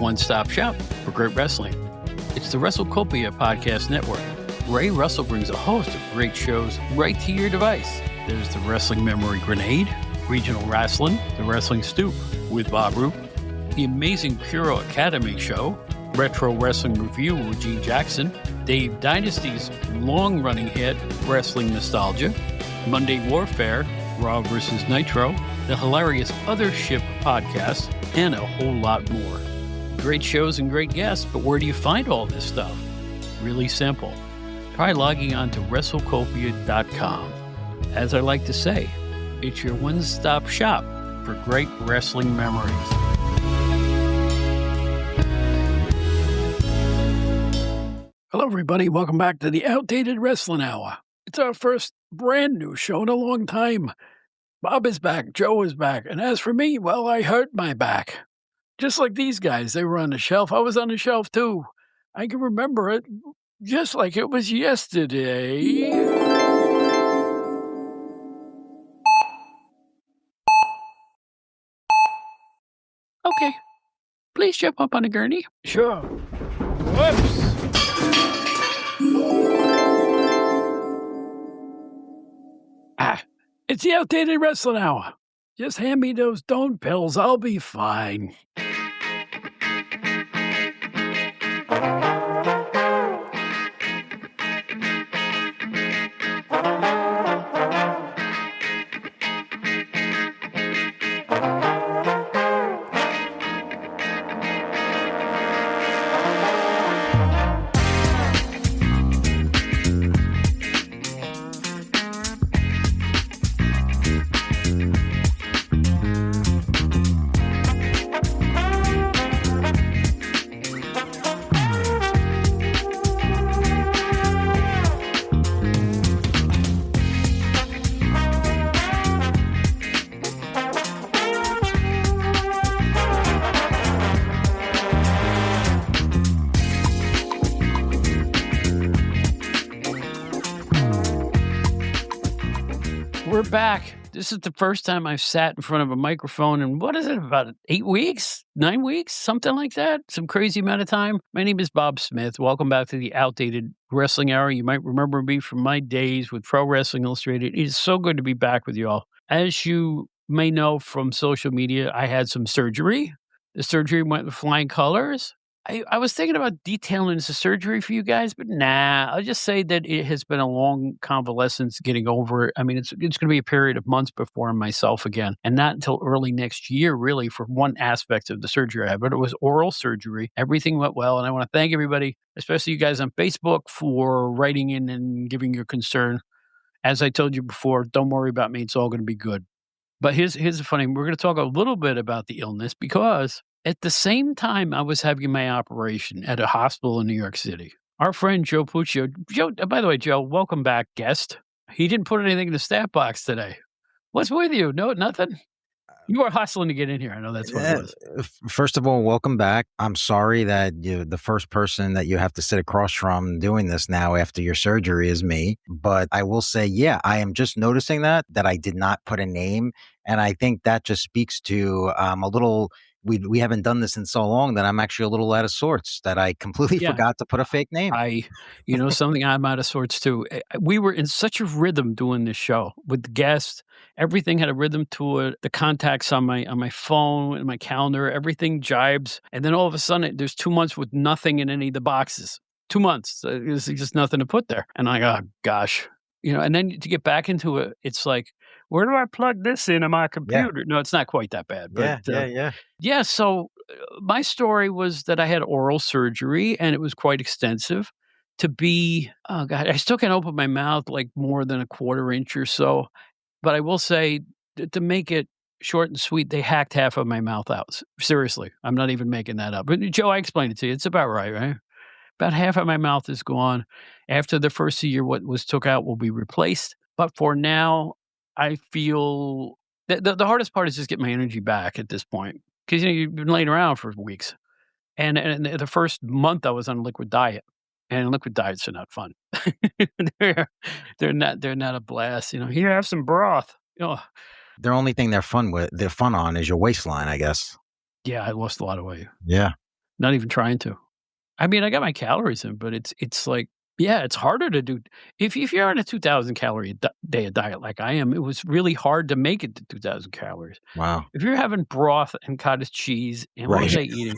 one-stop shop for great wrestling. It's the WrestleCopia Podcast Network. Ray Russell brings a host of great shows right to your device. There's the Wrestling Memory Grenade, Regional Wrestling, the Wrestling Stoop with Bob Roop, the Amazing Puro Academy Show, Retro Wrestling Review with Gene Jackson, Dave Dynasty's long-running hit, Wrestling Nostalgia, Monday Warfare, Raw vs. Nitro, the hilarious Other Ship podcast, and a whole lot more. Great shows and great guests, but where do you find all this stuff? Really simple. Try logging on to WrestleCopia.com. As I like to say, it's your one-stop shop for great wrestling memories. Hello, everybody. Welcome back to the Outdated Wrestling Hour. It's our first brand new show in a long time. Bob is back. Joe is back. And as for me, well, I hurt my back. Just like these guys, they were on the shelf. I was on the shelf, too. I can remember it just like it was yesterday. Okay. Please jump up on a gurney. Sure. Whoops. It's the Outdated Wrestling Hour. Just hand me those stone pills. I'll be fine. We're back. This is the first time I've sat in front of a microphone in, what is it, about 8 weeks? 9 weeks? Something like that? Some crazy amount of time. My name is Bob Smith. Welcome back to the Outdated Wrestling Hour. You might remember me from my days with Pro Wrestling Illustrated. It is so good to be back with you all. As you may know from social media, I had some surgery. The surgery went with flying colors. I was thinking about detailing the surgery for you guys, but nah. I'll just say that it has been a long convalescence getting over it. I mean, it's going to be a period of months before I'm myself again, and not until early next year, really, for one aspect of the surgery I had. But it was oral surgery. Everything went well, and I want to thank everybody, especially you guys on Facebook, for writing in and giving your concern. As I told you before, don't worry about me. It's all going to be good. But here's the funny, we're going to talk a little bit about the illness because at the same time I was having my operation at a hospital in New York City, our friend Joe Puccio, by the way, Joe, welcome back, guest. He didn't put anything in the stat box today. What's with you? No, nothing? You were hustling to get in here. I know that's what it was. First of all, welcome back. I'm sorry that the first person that you have to sit across from doing this now after your surgery is me. But I will say, yeah, I am just noticing that I did not put a name. And I think that just speaks to a little... We haven't done this in so long that I'm actually a little out of sorts, that I completely forgot to put a fake name. Something, I'm out of sorts too. We were in such a rhythm doing this show with the guests. Everything had a rhythm to it. The contacts on my phone and my calendar, everything jibes. And then all of a sudden, there's 2 months with nothing in any of the boxes. 2 months. There's just nothing to put there. And I go, oh, gosh. And then to get back into it, it's like, where do I plug this in my computer? Yeah. No, it's not quite that bad. But, yeah. So my story was that I had oral surgery, and it was quite extensive. I still can't open my mouth like more than a quarter inch or so. But I will say, to make it short and sweet, they hacked half of my mouth out. Seriously, I'm not even making that up. But Joe, I explained it to you. It's about right? About half of my mouth is gone. After the first year, what was took out will be replaced. But for now, I feel that the hardest part is just getting my energy back at this point. Because you've been laying around for weeks. And the first month I was on a liquid diet. And liquid diets are not fun. they're not a blast. Here, have some broth. The only thing they're fun on is your waistline, I guess. Yeah, I lost a lot of weight. Yeah. Not even trying to. I mean, I got my calories in, but it's like yeah, it's harder to do if you're on a 2,000 calorie day of diet like I am, it was really hard to make it to 2,000 calories. Wow. If you're having broth and cottage cheese and what was Right. I eating?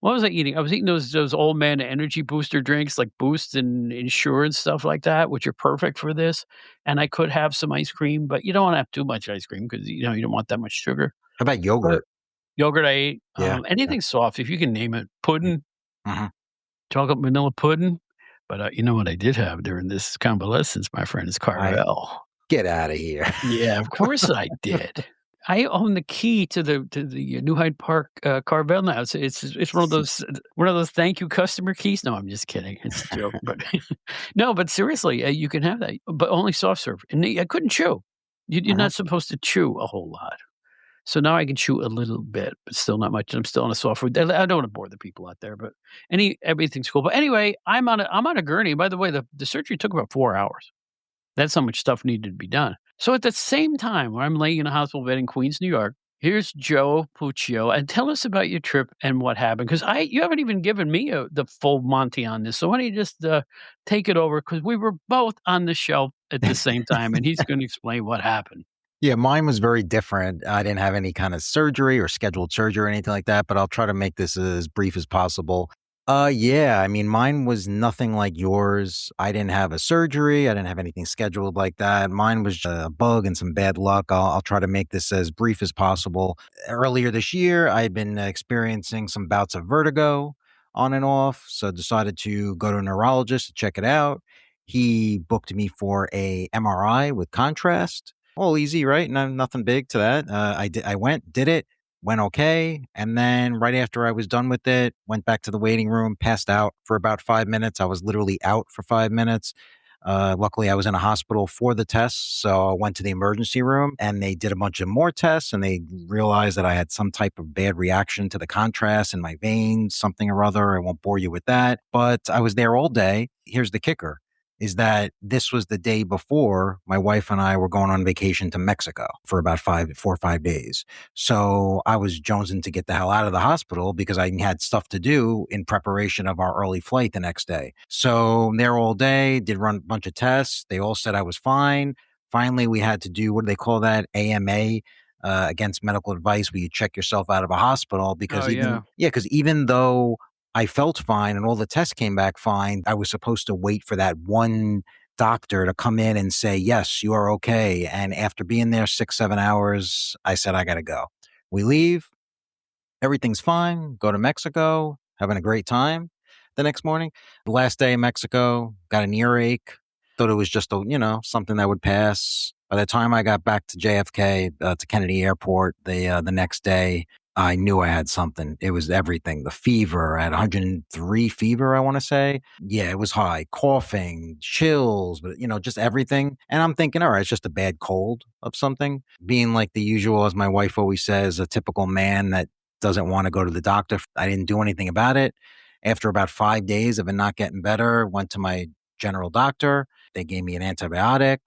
What was I eating? I was eating those old man energy booster drinks like Boost and Ensure and stuff like that, which are perfect for this, and I could have some ice cream, but you don't wanna have too much ice cream because you don't want that much sugar. How about But yogurt? yogurt I ate, Yeah. Yeah. anything soft, if you can name it. Pudding, Mhm. chocolate vanilla pudding, but, you know what I did have during this convalescence, my friend, is I Carvel. get out of here. Yeah, of course I did. I own the key to the New Hyde Park, Carvel now. It's one of those thank you customer keys. No, I'm just kidding. It's a joke, but no, but seriously, you can have that, but only soft serve, and I couldn't chew. You're Mhm. not supposed to chew a whole lot. So now I can chew a little bit, but still not much. I'm still on a soft food. I don't wanna bore the people out there, but everything's cool. But anyway, I'm on a gurney. By the way, the surgery took about 4 hours. That's how much stuff needed to be done. So at the same time where I'm laying in a hospital bed in Queens, New York, here's Joe Puccio, and tell us about your trip and what happened, because I you haven't even given me, the full Monty on this, so why don't you just, take it over? Because we were both on the shelf at the same time, and he's gonna explain what happened. Yeah, mine was very different. I didn't have any kind of surgery or scheduled surgery or anything like that, but I'll try to make this as brief as possible. Yeah, I mean, mine was nothing like yours. I didn't have a surgery. I didn't have anything scheduled like that. Mine was just a bug and some bad luck. I'll try to make this as brief as possible. Earlier this year, I've been experiencing some bouts of vertigo on and off, so decided to go to a neurologist to check it out. He booked me for a MRI with contrast. All easy, right? No, nothing big to that. I went, did it, went okay, and then right after I was done with it, went back to the waiting room, passed out for about 5 minutes. I was literally out for 5 minutes. Luckily, I was in a hospital for the tests, so I went to the emergency room and they did a bunch of more tests, and they realized that I had some type of bad reaction to the contrast in my veins, something or other. I won't bore you with that, but I was there all day. Here's the kicker: is that this was the day before my wife and I were going on vacation to Mexico for about 4 or 5 days. So I was jonesing to get the hell out of the hospital because I had stuff to do in preparation of our early flight the next day. So I'm there all day, did run a bunch of tests. They all said I was fine. Finally, we had to do, what do they call that? AMA. Against medical advice, where you check yourself out of a hospital Oh, because yeah. even though I felt fine and all the tests came back fine, I was supposed to wait for that one doctor to come in and say, yes, you are okay. And after being there 6, 7 hours, I said, I got to go. We leave. Everything's fine. Go to Mexico, having a great time the next morning. The last day in Mexico, got an earache. Thought it was just something that would pass. By the time I got back to JFK, to Kennedy Airport, the next day, I knew I had something. It was everything. The fever, I had 103 fever, I want to say. Yeah, it was high. Coughing, chills, but just everything. And I'm thinking, all right, it's just a bad cold of something. Being like the usual, as my wife always says, a typical man that doesn't want to go to the doctor. I didn't do anything about it. After about 5 days of it not getting better, went to my general doctor. They gave me an antibiotic.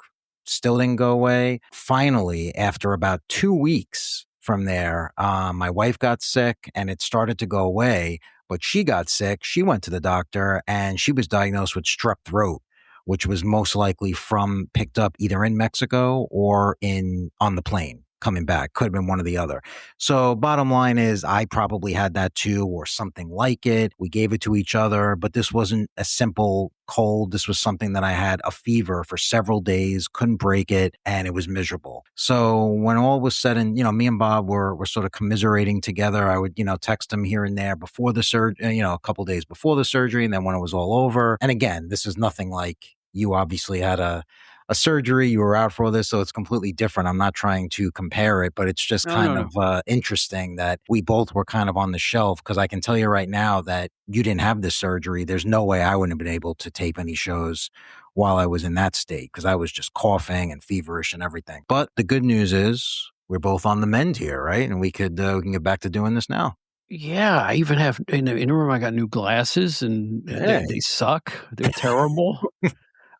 Still didn't go away. Finally, after about 2 weeks from there, my wife got sick and it started to go away. But she got sick. She went to the doctor and she was diagnosed with strep throat, which was most likely from picked up either in Mexico or on the plane coming back. Could have been one or the other. So bottom line is I probably had that too, or something like it. We gave it to each other, but this wasn't a simple cold. This was something that I had a fever for several days, couldn't break it, and it was miserable. So when all was said and, me and Bob were sort of commiserating together, I would, text him here and there before the surgery, a couple days before the surgery, and then when it was all over. And again, this is nothing like you obviously had a surgery, you were out for all this, so it's completely different. I'm not trying to compare it, but it's just No, no, kind no. of interesting that we both were kind of on the shelf, because I can tell you right now that you didn't have this surgery. There's no way I wouldn't have been able to tape any shows while I was in that state, because I was just coughing and feverish and everything. But the good news is we're both on the mend here, right? And we can get back to doing this now. Yeah, I even have in the interim, I got new glasses and they Hey. suck. They're terrible.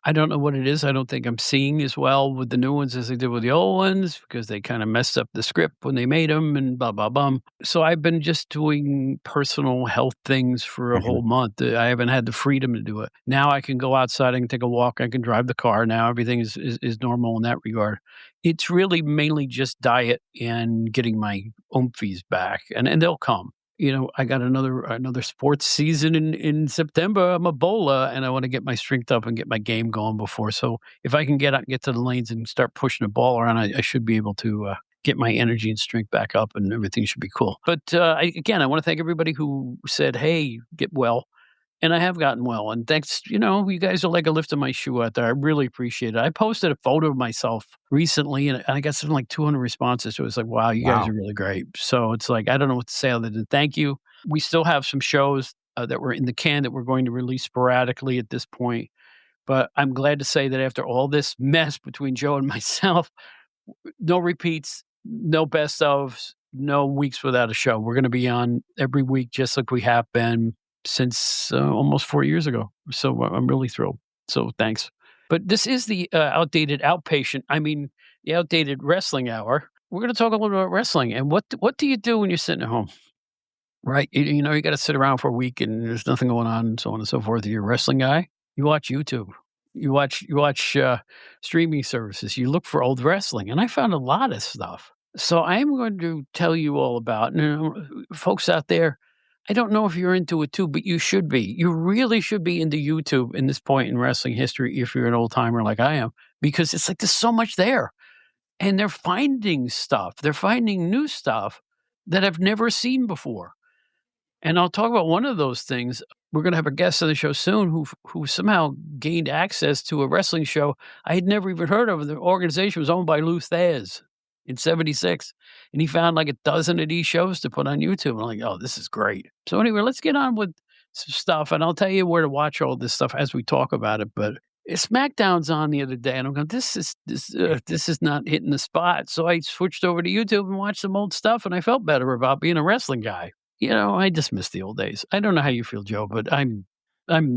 I don't know what it is. I don't think I'm seeing as well with the new ones as I did with the old ones because they kinda messed up the script when they made them and blah, blah, bum. So I've been just doing personal health things for a Mhm. whole month. I haven't had the freedom to do it. Now I can go outside, I can take a walk, I can drive the car now. Everything is normal in that regard. It's really mainly just diet and getting my oomphies back, and they'll come. I got another sports season in September. I'm a bowler, and I wanna get my strength up and get my game going before. So if I can get to the lanes and start pushing the ball around, I should be able to, get my energy and strength back up, and everything should be cool. But, I wanna thank everybody who said, "Hey, get well." And I have gotten well, and thanks, you guys are like a lift in my shoe out there. I really appreciate it. I posted a photo of myself recently, and I got something like 200 responses. So it was like, wow, you guys Wow. are really great. So it's like, I don't know what to say other than thank you. We still have some shows that were in the can that we're going to release sporadically at this point. But I'm glad to say that after all this mess between Joe and myself, no repeats, no best ofs, no weeks without a show. We're gonna be on every week just like we have been since, almost 4 years ago. So I'm really thrilled. So thanks. But this is the, outdated outpatient the outdated wrestling hour. We're gonna talk a little about wrestling and what do you do when you're sitting at home? Right? You gotta sit around for a week and there's nothing going on and so on and so forth. You're a wrestling guy, you watch YouTube. You watch streaming services, you look for old wrestling, and I found a lot of stuff. So I am going to tell you all about folks out there, I don't know if you're into it too, but you should be. You really should be into YouTube in this point in wrestling history if you're an old timer like I am, because it's like there's so much there. And they're finding stuff. They're finding new stuff that I've never seen before. And I'll talk about one of those things. We're gonna have a guest on the show soon who somehow gained access to a wrestling show I had never even heard of. The organization was owned by Lou Thesz in '76, and he found like a dozen of these shows to put on YouTube. I'm like, "Oh, this is great." So anyway, let's get on with some stuff, and I'll tell you where to watch all this stuff as we talk about it. But SmackDown's on the other day, and I'm going, this is not hitting the spot." So I switched over to YouTube and watched some old stuff, and I felt better about being a wrestling guy. I just miss the old days. I don't know how you feel, Joe, but I'm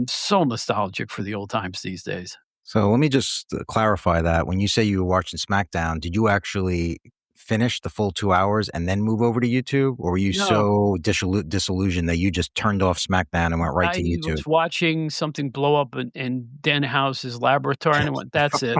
so nostalgic for the old times these days. So let me just clarify that. When you say you were watching SmackDown, did you actually finish the full 2 hours and then move over to YouTube? Or were you No, so disillusioned that you just turned off SmackDown and went right I to YouTube? was watching something blow up in Den House's laboratory, and I went, "That's it.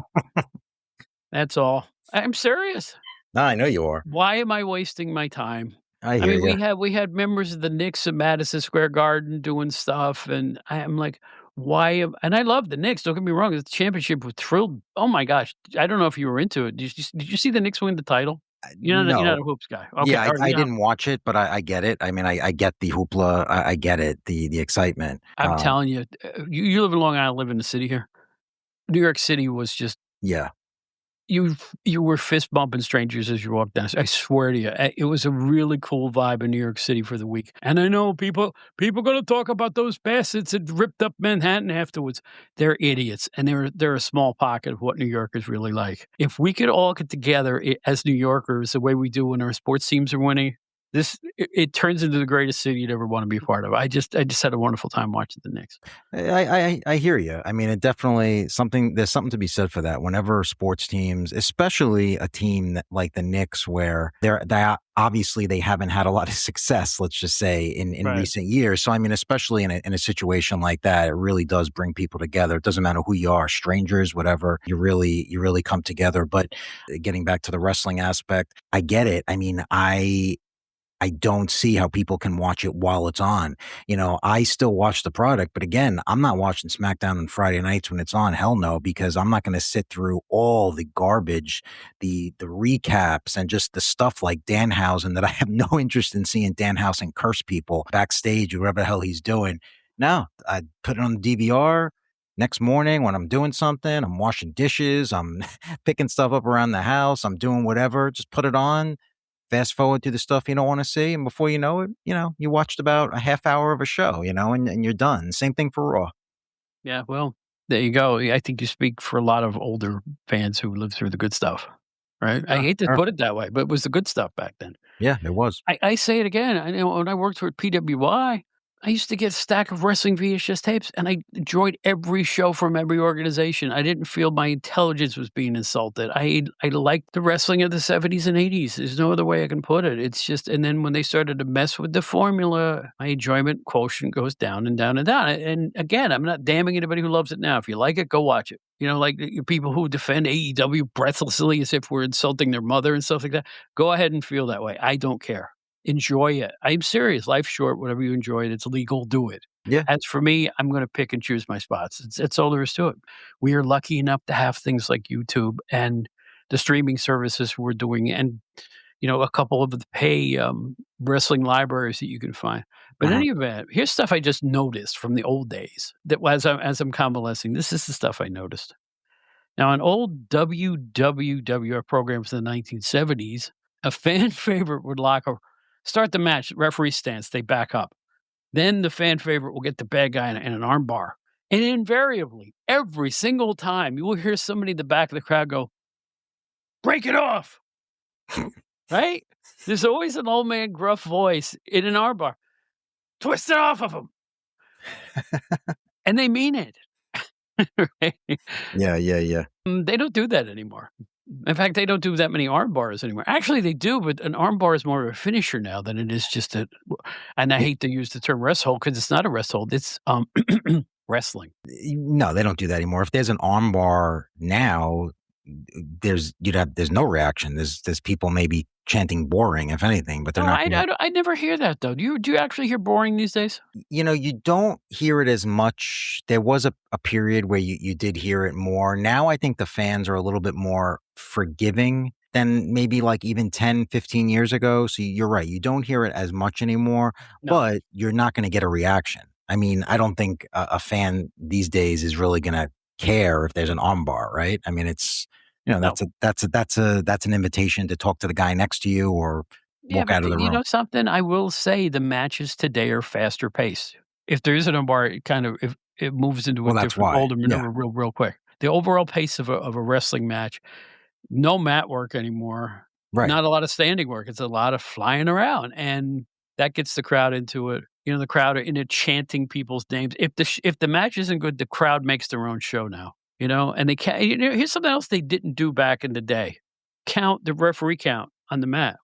That's all." I'm serious. No, I know you are. Why am I wasting my time? I I hear mean, you. we had members of the Knicks at Madison Square Garden doing stuff, and I'm like, "Why am" and I love the Knicks, don't get me wrong, the championship was thrilled. Oh my gosh, I don't know if you were into it. Did you see the Knicks win the title? You're not No. a hoops guy. Okay, Yeah, I, alright, I didn't watch it, but I get it. I mean, I get the hoopla. I get it, the excitement. I'm telling you, you live in Long Island, live in the city here. New York City was just Yeah. you were fist bumping strangers as you walked down. I swear to you, it was a really cool vibe in New York City for the week. And I know people gonna talk about those bastards that ripped up Manhattan afterwards. They're idiots, and they're a small pocket of what New York is really like. If we could all get together as New Yorkers the way we do when our sports teams are winning, it turns into the greatest city you'd ever want to be a part of. I just had a wonderful time watching the Knicks. I hear you. I mean, it definitely something. There's something to be said for that. Whenever sports teams, especially a team like the Knicks, where obviously they haven't had a lot of success, let's just say in Right. recent years. So I mean, especially in a situation like that, it really does bring people together. It doesn't matter who you are, strangers, whatever. You really come together. But getting back to the wrestling aspect, I get it. I mean, I don't see how people can watch it while it's on. I still watch the product, but again, I'm not watching SmackDown on Friday nights when it's on. Hell no, because I'm not going to sit through all the garbage, the recaps, and just the stuff like Danhausen that I have no interest in seeing Danhausen curse people backstage or whatever the hell he's doing. No, I put it on the DVR. Next morning when I'm doing something, I'm washing dishes, I'm picking stuff up around the house, I'm doing whatever, just put it on, fast forward to the stuff you don't want to see, and before you know it, you watched about a half hour of a show, and you're done. Same thing for Raw. Yeah, well, there you go. I think you speak for a lot of older fans who lived through the good stuff, right? I Sure, hate to sure. put it that way, but it was the good stuff back then. Yeah, there was. I say it again. I know when I worked for PWI, I used to get a stack of wrestling VHS tapes, and I enjoyed every show from every organization. I didn't feel my intelligence was being insulted. I liked the wrestling of the '70s and '80s. There's no other way I can put it. It's just and then when they started to mess with the formula, my enjoyment quotient goes down and down and down. And again, I'm not damning anybody who loves it now. If you like it, go watch it. You know, like the people who defend AEW breathlessly as if we're insulting their mother and stuff like that. Go ahead and feel that way. I don't care. Enjoy it. I'm serious. Life's short. Whatever you enjoy, it's legal. Do it. Yeah. As for me, I'm going to pick and choose my spots. It's all there is to it. We are lucky enough to have things like YouTube and the streaming services we're doing, and a couple of the pay wrestling libraries that you can find. But in Mhm. any event, here's stuff I just noticed from the old days. That as I'm convalescing, this is the stuff I noticed. Now, on old WWWF programs in the 1970s, a fan favorite would start the match, referee stance, they back up. Then the fan favorite will get the bad guy in an arm bar. And invariably, every single time, you will hear somebody in the back of the crowd go, "Break it off!" Right? There's always an old man gruff voice in an arm bar. "Twist it off of him!" And they mean it. Right? Yeah, yeah, yeah. They don't do that anymore. In fact, they don't do that many arm bars anymore. Actually, they do, but an arm bar is more of a finisher now than it is just a and I Y hate to use the term rest hold because it's not a rest hold, it's, wrestling. No, they don't do that anymore. If there's an arm bar now, there's no reaction. There's people maybe chanting boring, if anything, but they're No, not I gonna. I don't I never hear that, though. Do you actually hear boring these days? You don't hear it as much. There was a period where you did hear it more. Now I think the fans are a little bit more forgiving than maybe like even 10, 15 years ago. So you're right. You don't hear it as much anymore, No, but you're not going to get a reaction. I mean, I don't think a fan these days is really going to care if there's an armbar, right? I mean, no. that's an invitation to talk to the guy next to you or Yeah, walk but out of the you room. know something? I will say the matches today are faster paced. If there isn't a bar, if it moves into a Well, that's different why. older Yeah. maneuver real quick. The overall pace of a wrestling match, no mat work anymore, Right. not a lot of standing work, it's a lot of flying around, and that gets the crowd into it. The crowd are in it chanting people's names. If the match isn't good, the crowd makes their own show now, and they can't here's something else they didn't do back in the day. Count the referee count on the mat.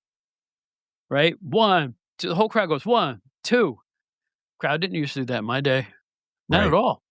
Right? 1, 2 the whole crowd goes, 1, 2. Crowd didn't used to do that in my day. Not at Right. all.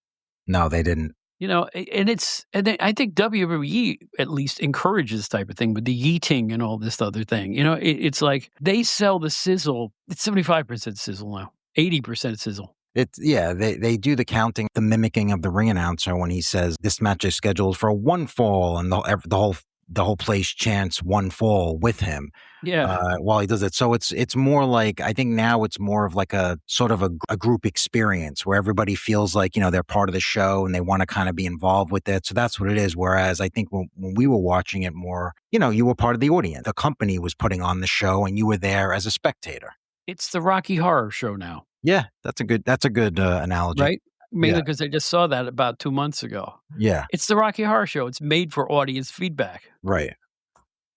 No, they didn't. I think WWE at least encourages this type of thing with the yeeting and all this other thing. It's like they sell the sizzle. It's 75% sizzle now, 80% sizzle. They do the counting, the mimicking of the ring announcer when he says this match is scheduled for one fall, and the whole place chants one fall with him Yeah. while he does it. So it's more like, I think now it's more of like a sort of a group experience where everybody feels like they're part of the show and they want to kind of be involved with it. So that's what it is. Whereas I think when we were watching it more, you were part of the audience. The company was putting on the show and you were there as a spectator. It's the Rocky Horror Show now, Yeah, that's a good analogy. right? Mainly Yeah, because I just saw that about 2 months ago. yeah, It's the Rocky Horror Show. It's made for audience feedback. right.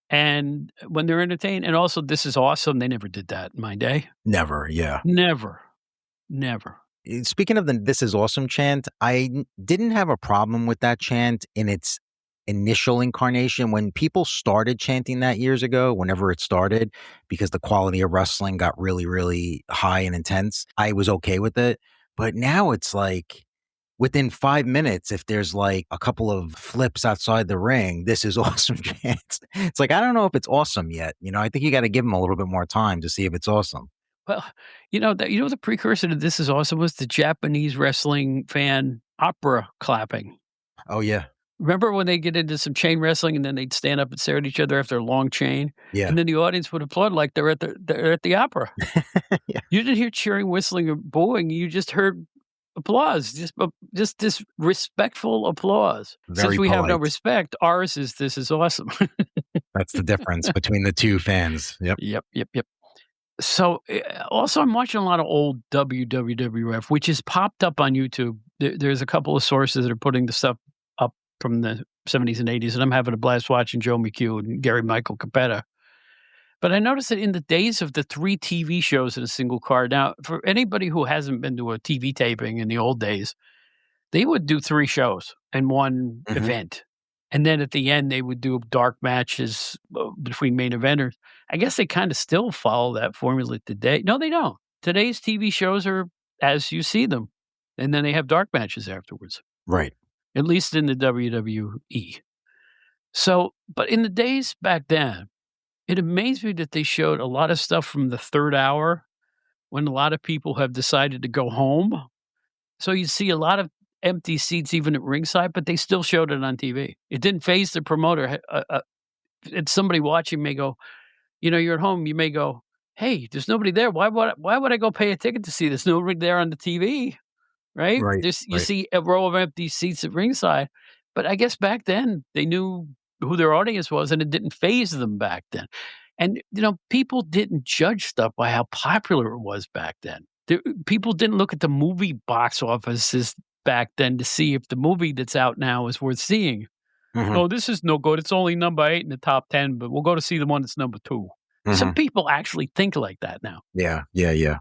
And when they're entertained, and also this is awesome. They never did that in my day. Never, yeah. Never, never. Speaking of the "This is awesome" chant, didn't have a problem with that chant in its initial incarnation. When people started chanting that years ago, whenever it started, because the quality of wrestling got really, really high and intense, I was okay with it. But now it's like within 5 minutes, if there's like a couple of flips outside the ring, "This is awesome" chants. It's like, I don't know if it's awesome yet. I think you got to give them a little bit more time to see if it's awesome. Well, the precursor to this is awesome was the Japanese wrestling fan opera clapping. Oh yeah, Remember when they get into some chain wrestling and then they'd stand up and stare at each other after a long chain, yeah, and then the audience would applaud like they're at the opera. yeah. You didn't hear cheering, whistling, or booing. You just heard applause, just this respectful applause. Since Very we have no polite. respect, ours is "This is awesome." That's the difference between the two fans. Yep. Yep, yep, yep. So, also, I'm watching a lot of old WWF, which is popped up on YouTube. There's a couple of sources that are putting the stuff up from the '70s and '80s, and I'm having a blast watching Joe McHugh and Gary Michael Capetta. But I noticed that in the days of the 3 TV shows in a single car now, for anybody who hasn't been to a TV taping in the old days, they would do 3 shows in one Mhm. event, and then at the end, they would do dark matches, between main eventers. I guess they kinda still follow that formula today. No, they don't. Today's TV shows are as you see them, and then they have dark matches afterwards, Right. at least in the WWE. So but in the days back then, it amazed me that they showed a lot of stuff from the 3rd hour when a lot of people have decided to go home. So you see a lot of empty seats even at ringside, but they still showed it on TV. It didn't phase the promoter. And somebody watching may go, you're at home, you may go, "Hey, there's nobody there. Why would I go pay a ticket to see this? Nobody there on the TV." Right? Right. This you Right. see a row of empty seats at ringside, but I guess back then they knew who their audience was, and it didn't phase them back then. And, people didn't judge stuff by how popular it was back then. People didn't look at the movie box offices back then to see if the movie that's out now is worth seeing. Mhm. "Oh, this is no good. It's only number 8 in the top 10, but we'll go to see the one that's number 2." Some Mhm. people actually think like that now. Yeah. Yeah. Yeah.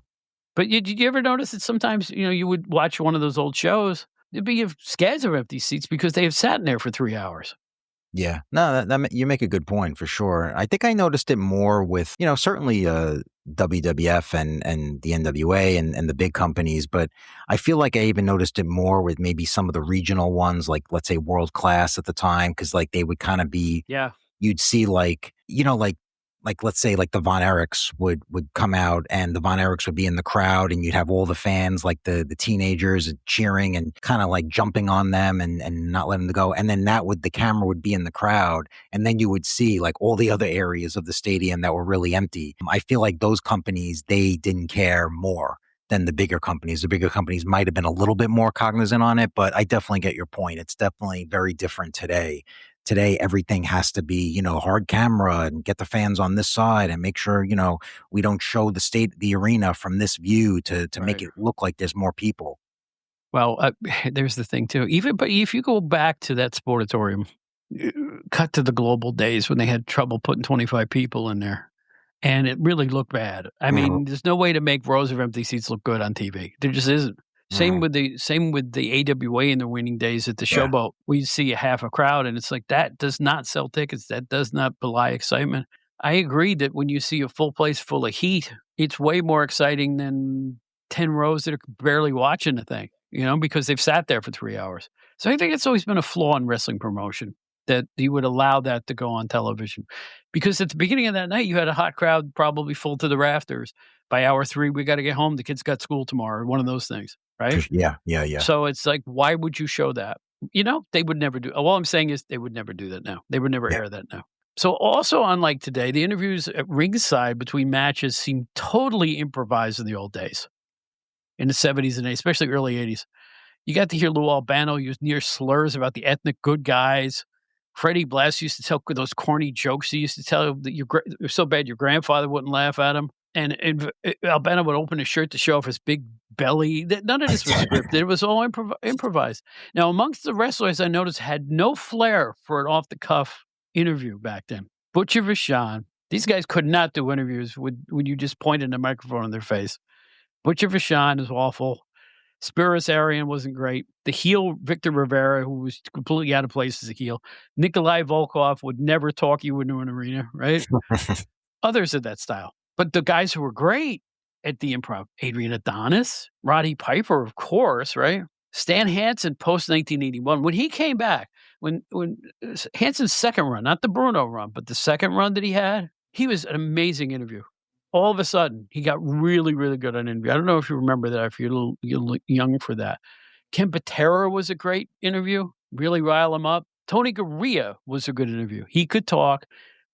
But did you ever notice that sometimes, you would watch one of those old shows, there'd be scads of empty seats because they have sat in there for 3 hours. Yeah. No, you make a good point for sure. I think I noticed it more with, certainly WWF and the NWA and the big companies, but I feel like I even noticed it more with maybe some of the regional ones, like let's say World Class at the time, because like they would kind of be Yeah, you'd see like, like let's say like the Von Erichs would come out and the Von Erichs would be in the crowd and you'd have all the fans, like the teenagers cheering and kind of like jumping on them and not letting them go. And then the camera would be in the crowd and then you would see like all the other areas of the stadium that were really empty. I feel like those companies, they didn't care more than the bigger companies. The bigger companies might have been a little bit more cognizant on it, but I definitely get your point. It's definitely very different today. Today, everything has to be, hard camera and get the fans on this side and make sure, we don't show the arena from this view to make right. it look like there's more people. Well, there's the thing too. But if you go back to that sportatorium, uh, cut to the global days when they had trouble putting 25 people in there, and it really looked bad. I Mhm. mean, there's no way to make rows of empty seats look good on TV. There just isn't. Same Mhm. with the AWA in the winning days at the Yeah. Showboat. We see a half a crowd, and it's like that does not sell tickets. That does not belie excitement. I agree that when you see a full place full of heat, it's way more exciting than 10 rows that are barely watching the thing, because they've sat there for 3 hours. So I think it's always been a flaw in wrestling promotion that you would allow that to go on television. Because at the beginning of that night, you had a hot crowd, probably full to the rafters. By hour 3, we gotta get home. The kids got school tomorrow, one of those things, right? Yeah. Yeah. Yeah. So it's like, why would you show that? They would never do all I'm saying is they would never do that now. They would never Yeah. air that now. So also unlike today, the interviews at ringside between matches seem totally improvised in the old days, in the '70s and '80s, especially early '80s. You got to hear Lou Albano use near slurs about the ethnic good guys. Freddie Blass used to tell those corny jokes he used to tell that it was so bad your grandfather wouldn't laugh at him. And Albano would open his shirt to show off his big belly. None of this was scripted. It was all improvised. Now, amongst the wrestlers I noticed had no flair for an off the cuff interview back then. Butcher Vachon. These guys could not do interviews when you just pointed a microphone in their face. Butcher Vachon is awful. Spiros Arian wasn't great. The heel Victor Rivera, who was completely out of place as a heel. Nikolai Volkov would never talk you into an arena, right? Others of that style. But the guys who were great at the improv, Adrian Adonis, Roddy Piper, of course, right? Stan Hansen post 1981. When he came back, when Hansen's second run, not the Bruno run, but the second run that he had, he was an amazing interview. All of a sudden, he got really, really good on interview. I don't know if you remember that, if you're a little young for that. Ken Patera was a great interview, really rile him up. Tony Garea was a good interview. He could talk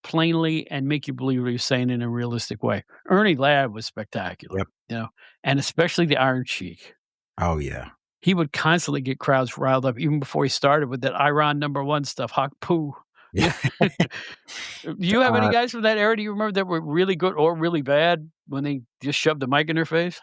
plainly and make you believe what he was saying in a realistic way. Ernie Ladd was spectacular, Yep. and especially the Iron Sheik. Oh yeah. He would constantly get crowds riled up even before he started with that Iron number 1 stuff, Hawk Poo. Yeah. Do you have any uh, guys from that era, do you remember that were really good or really bad when they just shoved the mic in their face?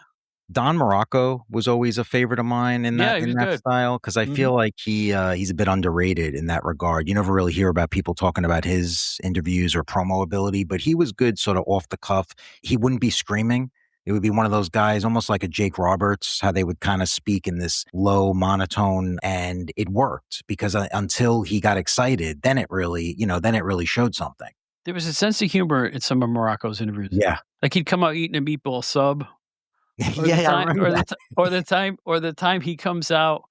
Don Morocco was always a favorite of mine in Yeah, he was that good. style because I Mhm. feel like he's a bit underrated in that regard. You never really hear about people talking about his interviews or promo ability, but he was good sort of off the cuff. He wouldn't be screaming. It would be one of those guys, almost like a Jake Roberts, how they would kind of speak in this low monotone, and it worked because until he got excited, then it really, then it really showed something. There was a sense of humor in some of Morocco's interviews. Yeah, Like, he'd come out eating a meatball sub, or the yeah, I time remember or the that. ti or the time he comes out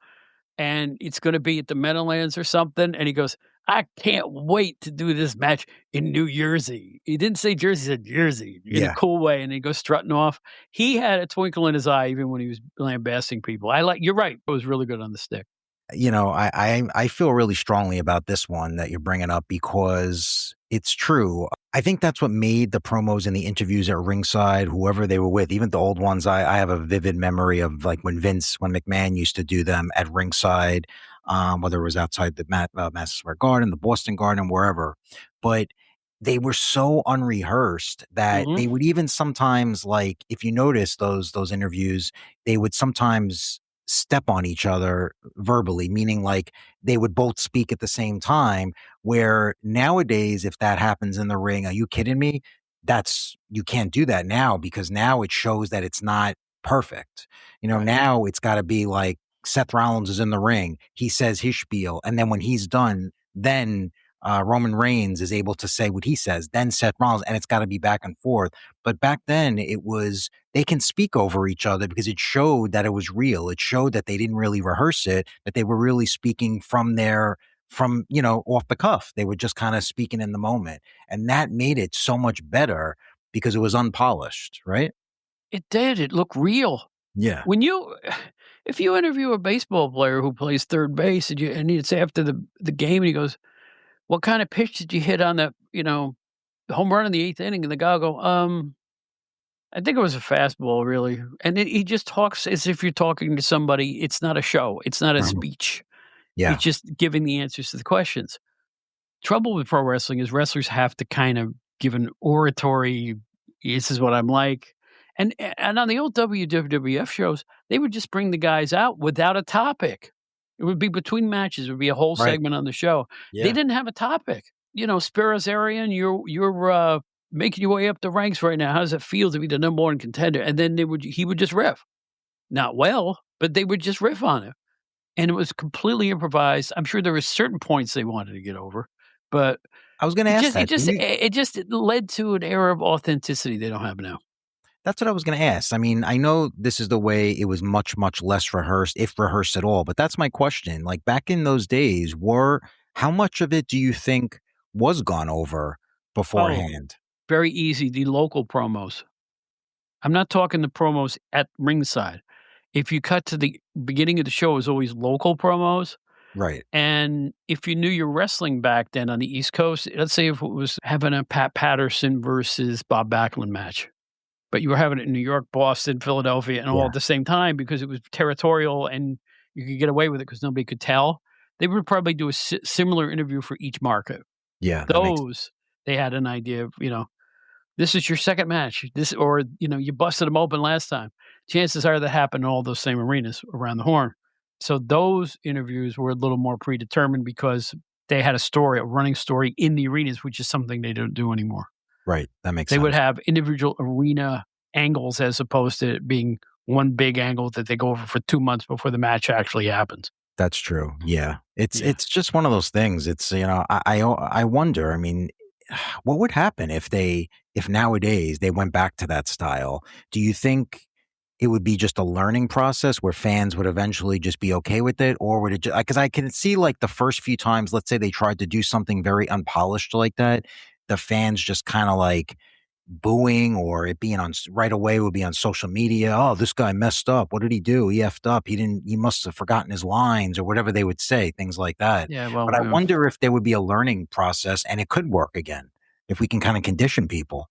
and it's gonna be at the Meadowlands or something, and he goes, "I can't wait to do this match in New Jersey." He didn't say Jersey, he said Jersey in a Yeah. cool way, and he goes strutting off. He had a twinkle in his eye even when he was lambasting people. You're right, it was really good on the stick. I feel really strongly about this one that you're bringing up because it's true. I think that's what made the promos and the interviews at ringside, whoever they were with, even the old ones. I have a vivid memory of like when McMahon used to do them at ringside, whether it was outside the Madison Square Garden, the Boston Garden, wherever. But they were so unrehearsed that Mhm. they would even sometimes, like, if you notice those interviews, they would sometimes step on each other verbally, meaning like they would both speak at the same time. Where nowadays, if that happens in the ring, are you kidding me? You can't do that now because now it shows that it's not perfect. Right. Now it's got to be like Seth Rollins is in the ring, he says his spiel, and then when he's done, then Roman Reigns is able to say what he says, then Seth Rollins, and it's got to be back and forth. But back then, it was they can speak over each other because it showed that it was real. It showed that they didn't really rehearse it, that they were really speaking off the cuff. They were just kind of speaking in the moment. And that made it so much better because it was unpolished, right? It did, it looked real. Yeah. When you if you interview a baseball player who plays third base and you'd say after the game and he goes, "What kind of pitch did you hit on the home run in the 8th inning?" And the guy will go, I think it was a fastball, really." And then he just talks as if you're talking to somebody. It's not a show. It's not a Mhm. speech. Yeah. It's just giving the answers to the questions. Trouble with pro wrestling is wrestlers have to kind of give an oratory, "This is what I'm like." And on the old WWF shows, they would just bring the guys out without a topic. It would be between matches, it would be a whole Right. segment on the show. They Yeah. didn't have a topic. Spiros Arian, you're making your way up the ranks right now. How does it feel to be the number one contender? And then he would just riff. Not well, but they would just riff on it. And it was completely improvised. I'm sure there were certain points they wanted to get over, but I was going to ask that. it led to an era of authenticity they don't have now. That's what I was going to ask. I mean, I know this is the way it was much, much less rehearsed, if rehearsed at all. But that's my question. Like back in those days, how much of it do you think was gone over Oh, beforehand? very easy, the local promos. I'm not talking the promos at ringside. If you cut to the beginning of the show, it was always local promos, Right. and if you knew your wrestling back then on the East Coast, let's say if it was having a Pat Patterson versus Bob Backlund match, but you were having it in New York, Boston, Philadelphia, and all Yeah. at the same time because it was territorial and you could get away with it because nobody could tell. They would probably do a similar interview for each market. Yeah. That makes Those they had an idea of, this is your second match. You busted them open last time. Chances are that happened in all those same arenas around the horn. So those interviews were a little more predetermined because they had a running story in the arenas, which is something they don't do anymore. right. That makes They would sense. have individual arena angles as opposed to it being one big angle that they go over for 2 months before the match actually happens. That's true. Yeah. It's Yeah. it's just one of those things. I wonder, I mean, what would happen if nowadays they went back to that style? Do you think it would be just a learning process where fans would eventually just be okay with it? Or would it just, because I can see like the first few times, let's say they tried to do something very unpolished like that, the fans just kind of like booing or it being on right away would be on social media. Oh, this guy messed up. What did he do? He effed up. He must have forgotten his lines or whatever they would say, things like that. Yeah, well, But I wonder if there would be a learning process and it could work again if we can kind of condition people.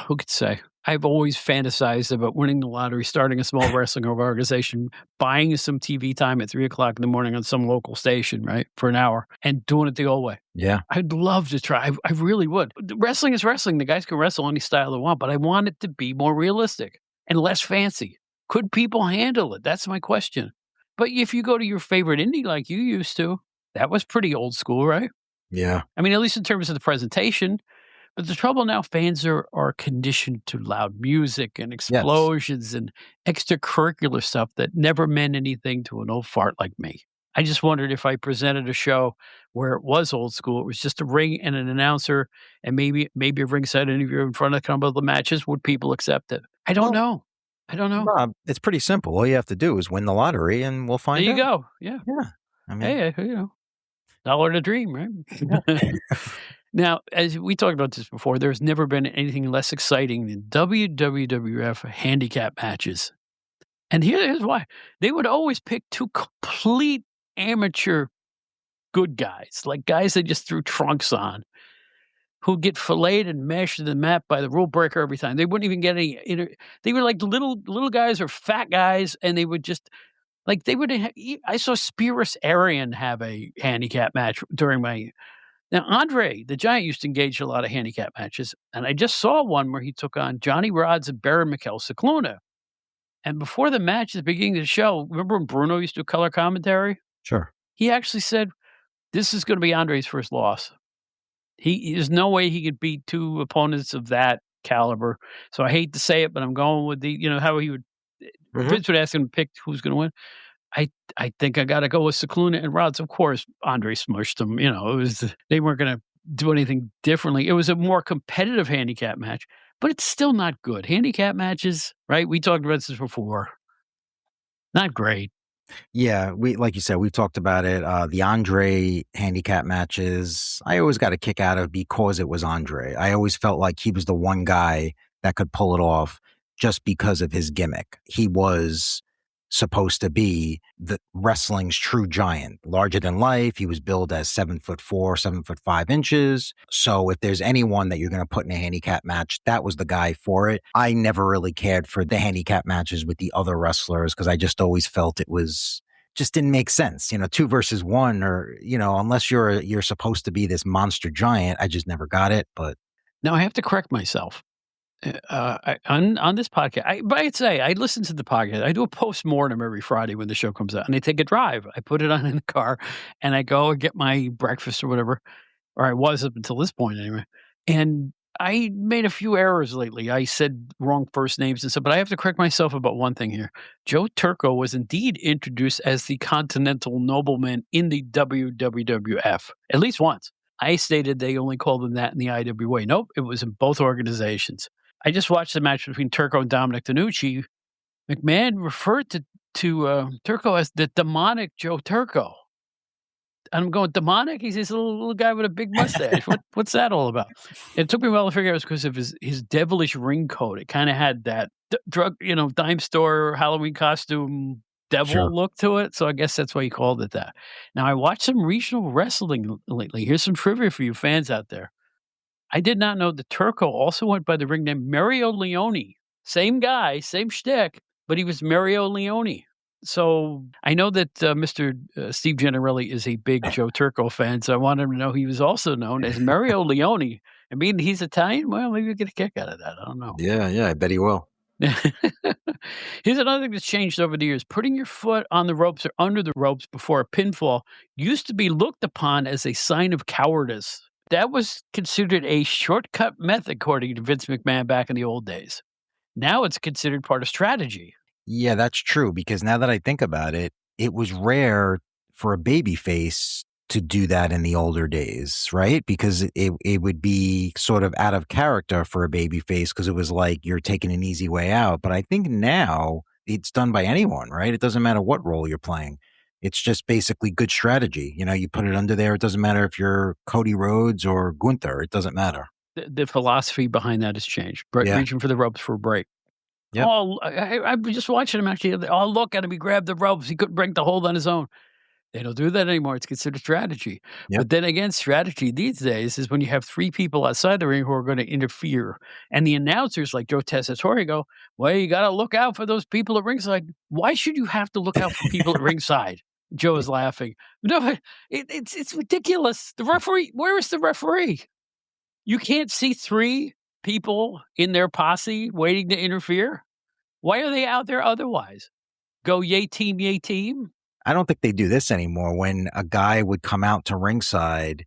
who could say? I've always fantasized about winning the lottery, starting a small wrestling organization, buying some TV time at 3 o'clock in the morning on some local station, right, for an hour, and doing it the old way. Yeah. I'd love to try. I really would. Wrestling is wrestling. The guys can wrestle any style they want, but I want it to be more realistic and less fancy. Could people handle it? That's my question. But if you go to your favorite indie like you used to, that was pretty old school, right? Yeah. I mean, at least in terms of the presentation. But the trouble now, fans are conditioned to loud music and Yes. explosions and extracurricular stuff that never meant anything to an old fart like me. I just wondered if I presented a show where it was old school, it was just a ring and an announcer and maybe a ringside interview in front of a couple of the matches, would people accept it? I don't Well, know. I don't know. Rob, it's pretty simple. All you have to do is win the lottery and we'll There find you out. go. Yeah. Yeah. I mean, Hey, dollar to dream, right? yeah. Now, as we talked about this before, there's never been anything less exciting than WWF handicap matches. And here's why. They would always pick two complete amateur good guys, like guys they just threw trunks on, who get filleted and mashed to the mat by the rule breaker every time. They wouldn't even get any they were like little guys or fat guys, and they would just like they would I saw Spears Arian have a handicap match during my now, Andre, the Giant, used to engage in a lot of handicap matches, and I just saw one where he took on Johnny Rods and Baron Mikel Cicluna. And before the match, at the beginning of the show, remember when Bruno used to do color commentary? Sure. He actually said, "This is going to be Andre's first loss. There's no way he could beat two opponents of that caliber." So I hate to say it, but I'm going with how he would. Hmm. Vince would ask him to pick who's going to win. I I think I gotta go with Cicluna and Rods. Of course, Andre smushed them, it was they weren't gonna do anything differently. It was a more competitive handicap match, but it's still not good. Handicap matches, right? We talked about this before. Not great. Yeah, we like you said, we've talked about it. The Andre handicap matches, I always got a kick out of because it was Andre. I always felt like he was the one guy that could pull it off just because of his gimmick. He was supposed to be the wrestling's true giant, larger than life. He was billed as 7'4", 7'5" So if there's anyone that you're going to put in a handicap match, that was the guy for it. I never really cared for the handicap matches with the other wrestlers because I just always felt it was just didn't make sense. 2 versus 1, or unless you're supposed to be this monster giant. I just never got it. But Now I have to correct myself. On this podcast, I'd say I listen to the podcast. I do a postmortem every Friday when the show comes out, and I take a drive. I put it on in the car, and I go and get my breakfast or whatever, or I was up until this point anyway. And I made a few errors lately. I said wrong first names and stuff, but I have to correct myself about one thing here. Joe Turco was indeed introduced as the Continental Nobleman in the WWF at least once. I stated they only called him that in the IWA. Nope, it was in both organizations. I just watched the match between Turco and Dominic DeNucci. McMahon referred to Turco as the demonic Joe Turco. And I'm going, demonic? He's this little guy with a big mustache. What's that all about? It took me a while to figure out it was because of his devilish ring coat. It kind of had that drug, dime store Halloween costume devil sure. look to it. So I guess that's why he called it that. Now I watched some regional wrestling lately. Here's some trivia for you fans out there. I did not know that Turco also went by the ring name Mario Leone. Same guy, same shtick, but he was Mario Leone. So I know that Mr. Steve Gennarelli is a big Joe Turco fan, so I wanted him to know he was also known as Mario Leone. I mean, he's Italian. Well, maybe you get a kick out of that. I don't know. Yeah, I bet he will. Here's another thing that's changed over the years. Putting your foot on the ropes or under the ropes before a pinfall used to be looked upon as a sign of cowardice. That was considered a shortcut method, according to Vince McMahon back in the old days. Now it's considered part of strategy. Yeah, that's true because now that I think about it, it was rare for a babyface to do that in the older days, right? Because it would be sort of out of character for a babyface because it was like you're taking an easy way out. But I think now it's done by anyone, right? It doesn't matter what role you're playing. It's just basically good strategy. You put it under there. It doesn't matter if you're Cody Rhodes or Gunther. It doesn't matter. The philosophy behind that has changed. Yeah. Reaching for the ropes for a break. Yep. Oh, I was just watching him actually. Oh, look at him. He grabbed the ropes. He couldn't break the hold on his own. They don't do that anymore. It's considered strategy. Yep. But then again, strategy these days is when you have three people outside the ring who are going to interfere. And the announcers like Joe Tessitore go, well, you got to look out for those people at ringside. Why should you have to look out for people at ringside? Joe is laughing. No, it's ridiculous. The referee, where is the referee? You can't see three people in their posse waiting to interfere? Why are they out there otherwise? Go yay team, yay team? I don't think they do this anymore. When a guy would come out to ringside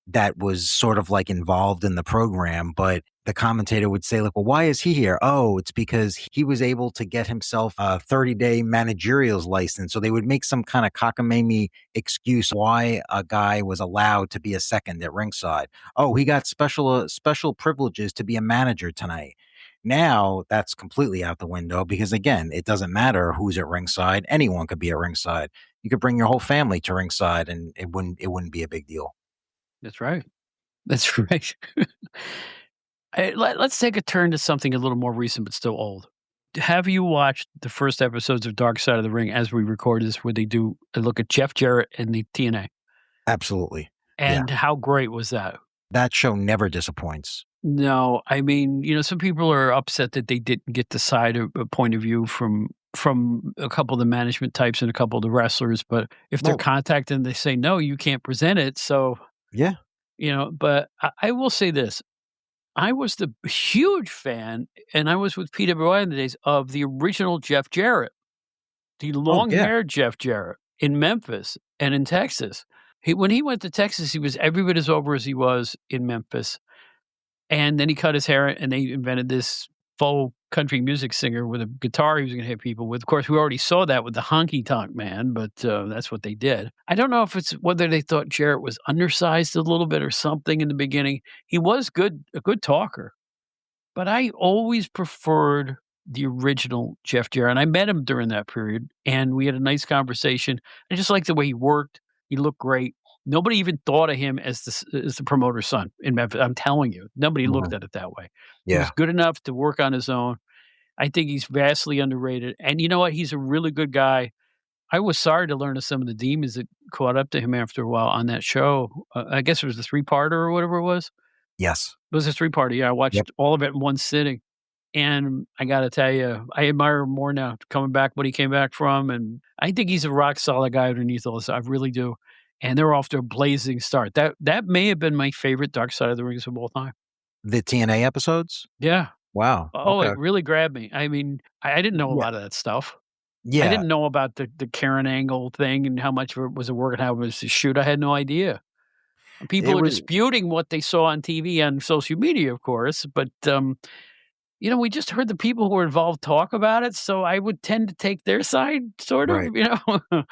that was sort of like involved in the program, but the commentator would say, like, well, why is he here? Oh, it's because he was able to get himself a 30-day managerial's license. So they would make some kind of cockamamie excuse why a guy was allowed to be a second at ringside. Oh, he got special privileges to be a manager tonight. Now that's completely out the window because again, it doesn't matter who's at ringside. Anyone could be at ringside. You could bring your whole family to ringside and it wouldn't be a big deal. That's right. That's right. Let's take a turn to something a little more recent but still old. Have you watched the first episodes of Dark Side of the Ring as we record this, where they do a look at Jeff Jarrett and the TNA? Absolutely. Yeah. And how great was that? That show never disappoints. No, I mean, some people are upset that they didn't get the side of a point of view from a couple of the management types and a couple of the wrestlers, but if they're Well, contacted and they say, "No, you can't present it," so, yeah. but I will say this, I was the huge fan, and I was with PWI in the days of the original Jeff Jarrett, the Oh, yeah. long-haired Jeff Jarrett in Memphis and in Texas. When he went to Texas, he was every bit as over as he was in Memphis. And then he cut his hair, and they invented this faux country music singer with a guitar he was gonna hit people with. Of course, we already saw that with the Honky Tonk Man, but, that's what they did. I don't know if it's whether they thought Jarrett was undersized a little bit or something in the beginning. He was a good talker, but I always preferred the original Jeff Jarrett, and I met him during that period, and we had a nice conversation. I just liked the way he worked. He looked great. Nobody even thought of him as the promoter's son in Memphis. I'm telling you, nobody looked Mhm. at it that way. He was Yeah. good enough to work on his own. I think he's vastly underrated, and you know what? He's a really good guy. I was sorry to learn of some of the demons that caught up to him after a while on that show. I guess it was a three-parter or whatever it was. Yes. It was a three-parter, yeah, I Yep. watched all of it in one sitting, and I gotta tell you, I admire him more now coming back what he came back from, and I think he's a rock solid guy underneath all this, I really do, and they're off to a blazing start. That may have been my favorite Dark Side of the Rings of all time. The TNA episodes? Yeah. Wow. Oh, Okay. it really grabbed me. I mean, I didn't know a Yeah. lot of that stuff. I Yeah. didn't know about the Karen Angle thing and how much of it was a work and how it was a shoot. I had no idea. People It are was disputing what they saw on TV and social media, of course, but, we just heard the people who were involved talk about it, so I would tend to take their side, sort of, right. you know?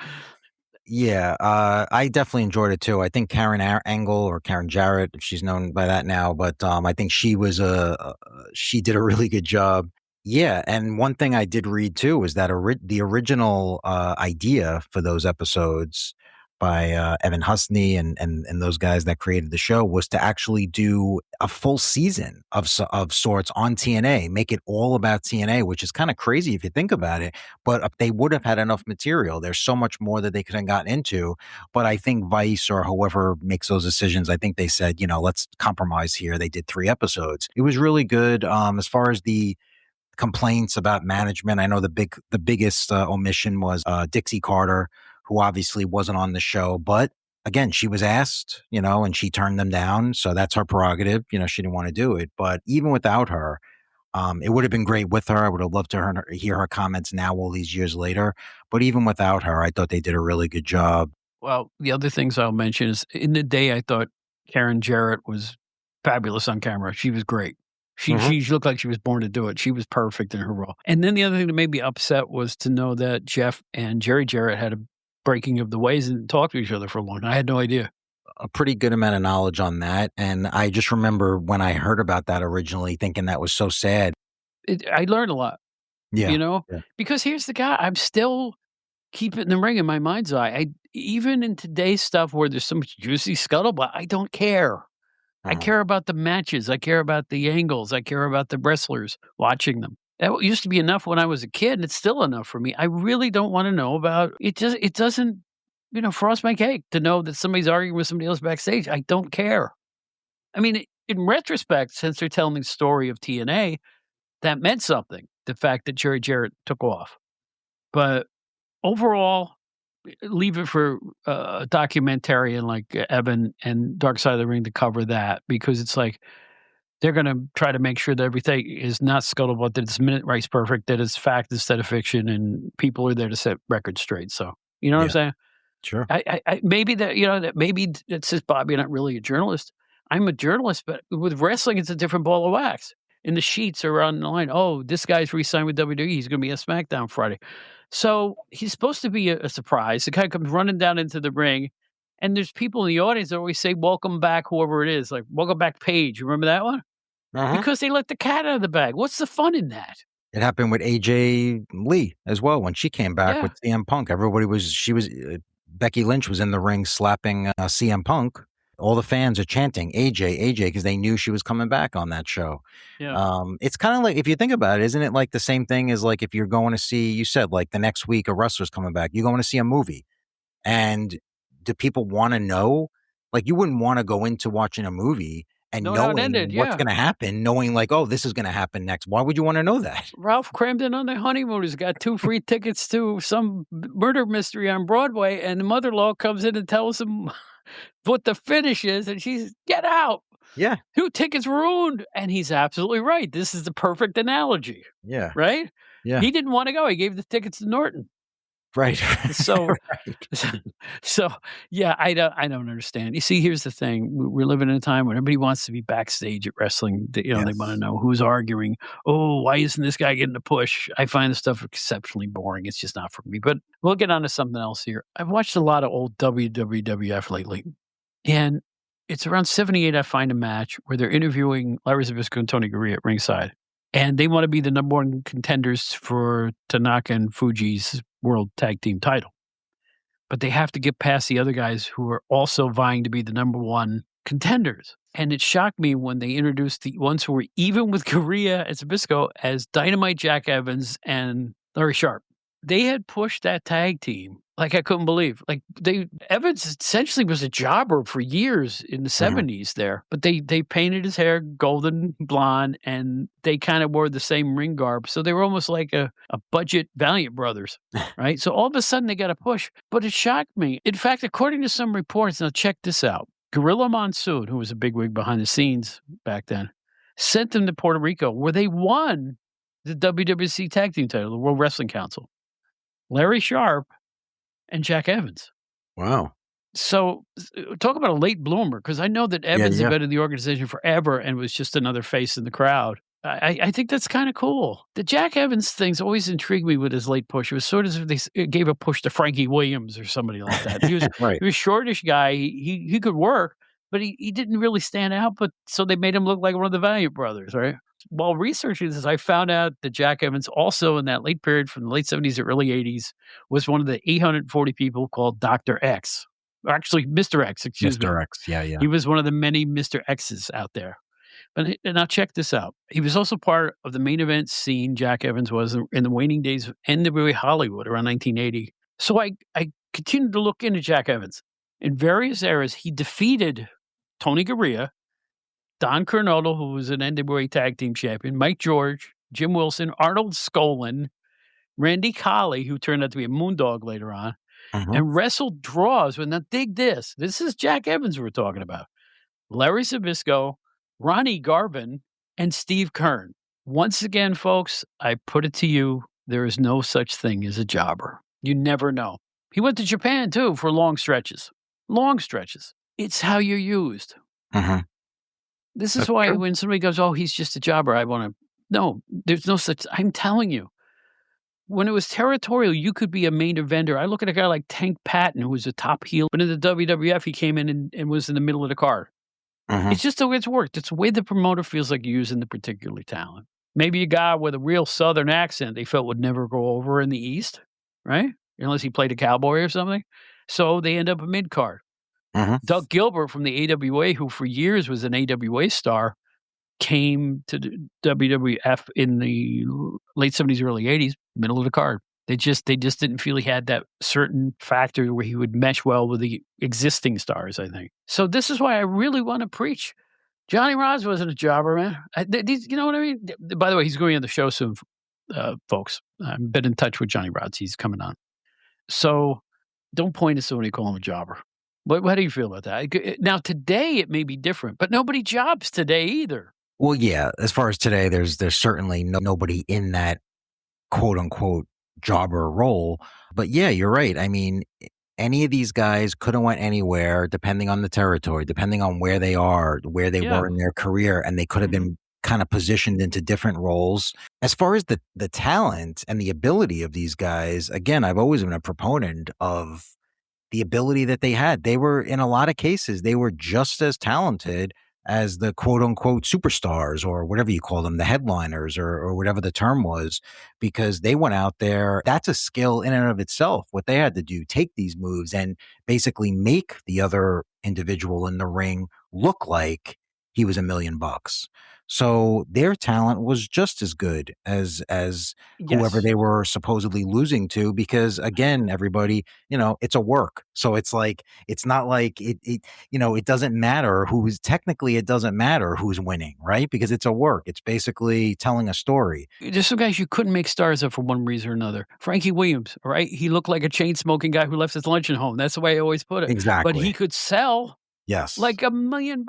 Yeah, I definitely enjoyed it too. I think Karen Angle or Karen Jarrett, if she's known by that now, but I think she did a really good job. Yeah, and one thing I did read too was that the original idea for those episodes by Evan Husney and those guys that created the show was to actually do a full season of sorts on TNA, make it all about TNA, which is kind of crazy if you think about it, but they would have had enough material. There's so much more that they could have gotten into. But I think Vice or whoever makes those decisions, I think they said, let's compromise here. They did 3 episodes. It was really good. As far as the complaints about management, I know the biggest omission was Dixie Carter, who obviously wasn't on the show, but again, she was asked, and she turned them down. So that's her prerogative. She didn't want to do it. But even without her, it would have been great with her. I would have loved to hear her comments now, all these years later. But even without her, I thought they did a really good job. Well, the other things I'll mention is in the day, I thought Karen Jarrett was fabulous on camera. She was great. Hmm. She looked like she was born to do it. She was perfect in her role. And then the other thing that made me upset was to know that Jeff and Jerry Jarrett had a breaking of the ways and talked to each other for a long time. I had no idea. A pretty good amount of knowledge on that. And I just remember when I heard about that originally, thinking that was so sad. I learned a lot, Yeah. Yeah. because here's the guy. I'm still keep it in the ring in my mind's eye. Even in today's stuff where there's so much juicy scuttlebutt, I don't care. I Mhm. care about the matches. I care about the angles. I care about the wrestlers, watching them. That used to be enough when I was a kid, and it's still enough for me. I really don't wanna know about it. Just it doesn't, frost my cake to know that somebody's arguing with somebody else backstage. I don't care. I mean, in retrospect, since they're telling the story of TNA, that meant something, the fact that Jerry Jarrett took off. But overall, leave it for a documentarian like Evan and Dark Side of the Ring to cover that, because it's like They're going to try to make sure that everything is not scuttlebutt, that it's minute rights perfect, that it's fact instead of fiction, and people are there to set records straight. So, you know what I'm Yeah, saying? sure. Maybe that, that maybe it says, Bob, you're not really a journalist. I'm a journalist, but with wrestling, it's a different ball of wax. And the sheets are on the line. Oh, this guy's re-signed with WWE. He's going to be on SmackDown Friday. So he's supposed to be a surprise. The guy comes running down into the ring, and there's people in the audience that always say, "Welcome back," whoever it is, like "Welcome back, Paige." You remember that one? Uh-huh. Because they let the cat out of the bag. What's the fun in that? It happened with AJ Lee as well when she came back Yeah, with CM Punk. Becky Lynch was in the ring slapping CM Punk. All the fans are chanting AJ, AJ because they knew she was coming back on that show. yeah. It's kind of like, if you think about it, isn't it like the same thing as like if you're going to see, you said like the next week a wrestler's coming back, you're going to see a movie. And do people want to know? Like, you wouldn't want to go into watching a movie and Know how it knowing ended. what's Yeah. going to happen, knowing like, oh, this is going to happen next. Why would you want to know that? Ralph crammed in on their honeymoon. He's got 2 free tickets to some murder mystery on Broadway, and the mother-in-law comes in and tells him what the finish is, and she's, "Get out! Yeah, 2 tickets ruined." And he's absolutely right. This is the perfect analogy, yeah, right? yeah. He didn't wanna go. He gave the tickets to Norton. Right, So right. so, yeah, I don't understand. You see, here's the thing. We're living in a time when everybody wants to be backstage at wrestling. They wanna Yes. know who's arguing. "Oh, why isn't this guy getting the push?" I find this stuff exceptionally boring. It's just not for me, but we'll get on to something else here. I've watched a lot of old WWF lately, and it's around 78 I find a match where they're interviewing Larry Zbyszko and Tony Gurria at ringside, and they wanna be the number 1 contenders for Tanaka and Fuji's world tag team title. But they have to get past the other guys who are also vying to be the number 1 contenders. And it shocked me when they introduced the ones who were even with Korea and Zbyszko as Dynamite Jack Evans and Larry Sharp. They had pushed that tag team like I couldn't believe. Like Evans essentially was a jobber for years in the Mhm. '70s there, but they painted his hair golden blonde and they kind of wore the same ring garb. So they were almost like a budget Valiant Brothers. Right? So all of a sudden they got a push, but it shocked me. In fact, according to some reports, now check this out. Gorilla Monsoon, who was a bigwig behind the scenes back then, sent them to Puerto Rico where they won the WWC Tag Team title, the World Wrestling Council. Larry Sharp and Jack Evans. Wow. So talk about a late bloomer, because I know that Yeah, Evans had yeah. been in the organization forever and was just another face in the crowd. I think that's kind of cool. The Jack Evans thing's always intrigued me with his late push. It was sort of as if gave a push to Frankie Williams or somebody like that. He was Right. he was shortish guy. He could work, but he didn't really stand out. But so they made him look like one of the Valiant brothers, right? While researching this, I found out that Jack Evans also in that late period from the late '70s to early '80s was one of the 840 people called Dr. X. Actually, Mr. X, excuse me. Mr. X. Yeah, yeah. He was one of the many Mr. X's out there. But and now check this out. He was also part of the main event scene. Jack Evans was in the waning days of NWA Hollywood around 1980. So I continued to look into Jack Evans. In various eras, he defeated Tony Gurria, Don Coronado, who was an NWA Tag Team Champion, Mike George, Jim Wilson, Arnold Skolin, Randy Colley, who turned out to be a moondog later on, Mhm. and wrestled draws with, now dig this. This is Jack Evans we're talking about. Larry Zbyszko, Ronnie Garvin, and Steve Kern. Once again, folks, I put it to you, there is no such thing as a jobber. You never know. He went to Japan too for long stretches. Long stretches. It's how you're used. Mhm. This is That's why true. when somebody goes, "Oh, he's just a jobber," I want to, no, there's no such, I'm telling you. When it was territorial, you could be a main eventer. I look at a guy like Tank Patton, who was a top heel, but in the WWF, he came in and was in the middle of the card. Mhm. It's just the way it's worked. It's the way the promoter feels like you're using the particular talent. Maybe a guy with a real Southern accent they felt would never go over in the East, right? Unless he played a cowboy or something. So they end up a mid card. Mhm. Doug Gilbert from the AWA, who for years was an AWA star, came to the WWF in the late '70s, early '80s, middle of the card. They just didn't feel he had that certain factor where he would mesh well with the existing stars, I think. So this is why I really want to preach. Johnny Rods wasn't a jobber, man. These, you know what I mean? By the way, he's going on the show soon, folks. I've been in touch with Johnny Rods. He's coming on. So don't point at somebody, call him a jobber. What how do you feel about that? Now, today, it may be different, but nobody jobs today either. Well, yeah, as far as today, there's certainly nobody in that quote unquote jobber role. But yeah, you're right. I mean, any of these guys could have went anywhere depending on the territory, depending on where they are, where they Yeah. were in their career, and they could have Mhm. been kind of positioned into different roles. As far as the talent and the ability of these guys, again, I've always been a proponent of the ability that they had. They were, in a lot of cases, they were just as talented as the quote unquote superstars or whatever you call them, the headliners or whatever the term was, because they went out there. That's a skill in and of itself. What they had to do, take these moves and basically make the other individual in the ring look like he was $1 million. So their talent was just as good as whoever Yes. they were supposedly losing to, because again, everybody, it's a work. So it's like, it's not like it doesn't matter who's technically, it doesn't matter who's winning, right? Because it's a work. It's basically telling a story. There's some guys you couldn't make stars of for one reason or another. Frankie Williams, all right? He looked like a chain smoking guy who left his luncheon home. That's the way I always put it. But he Exactly. could sell Yes. like $1 million.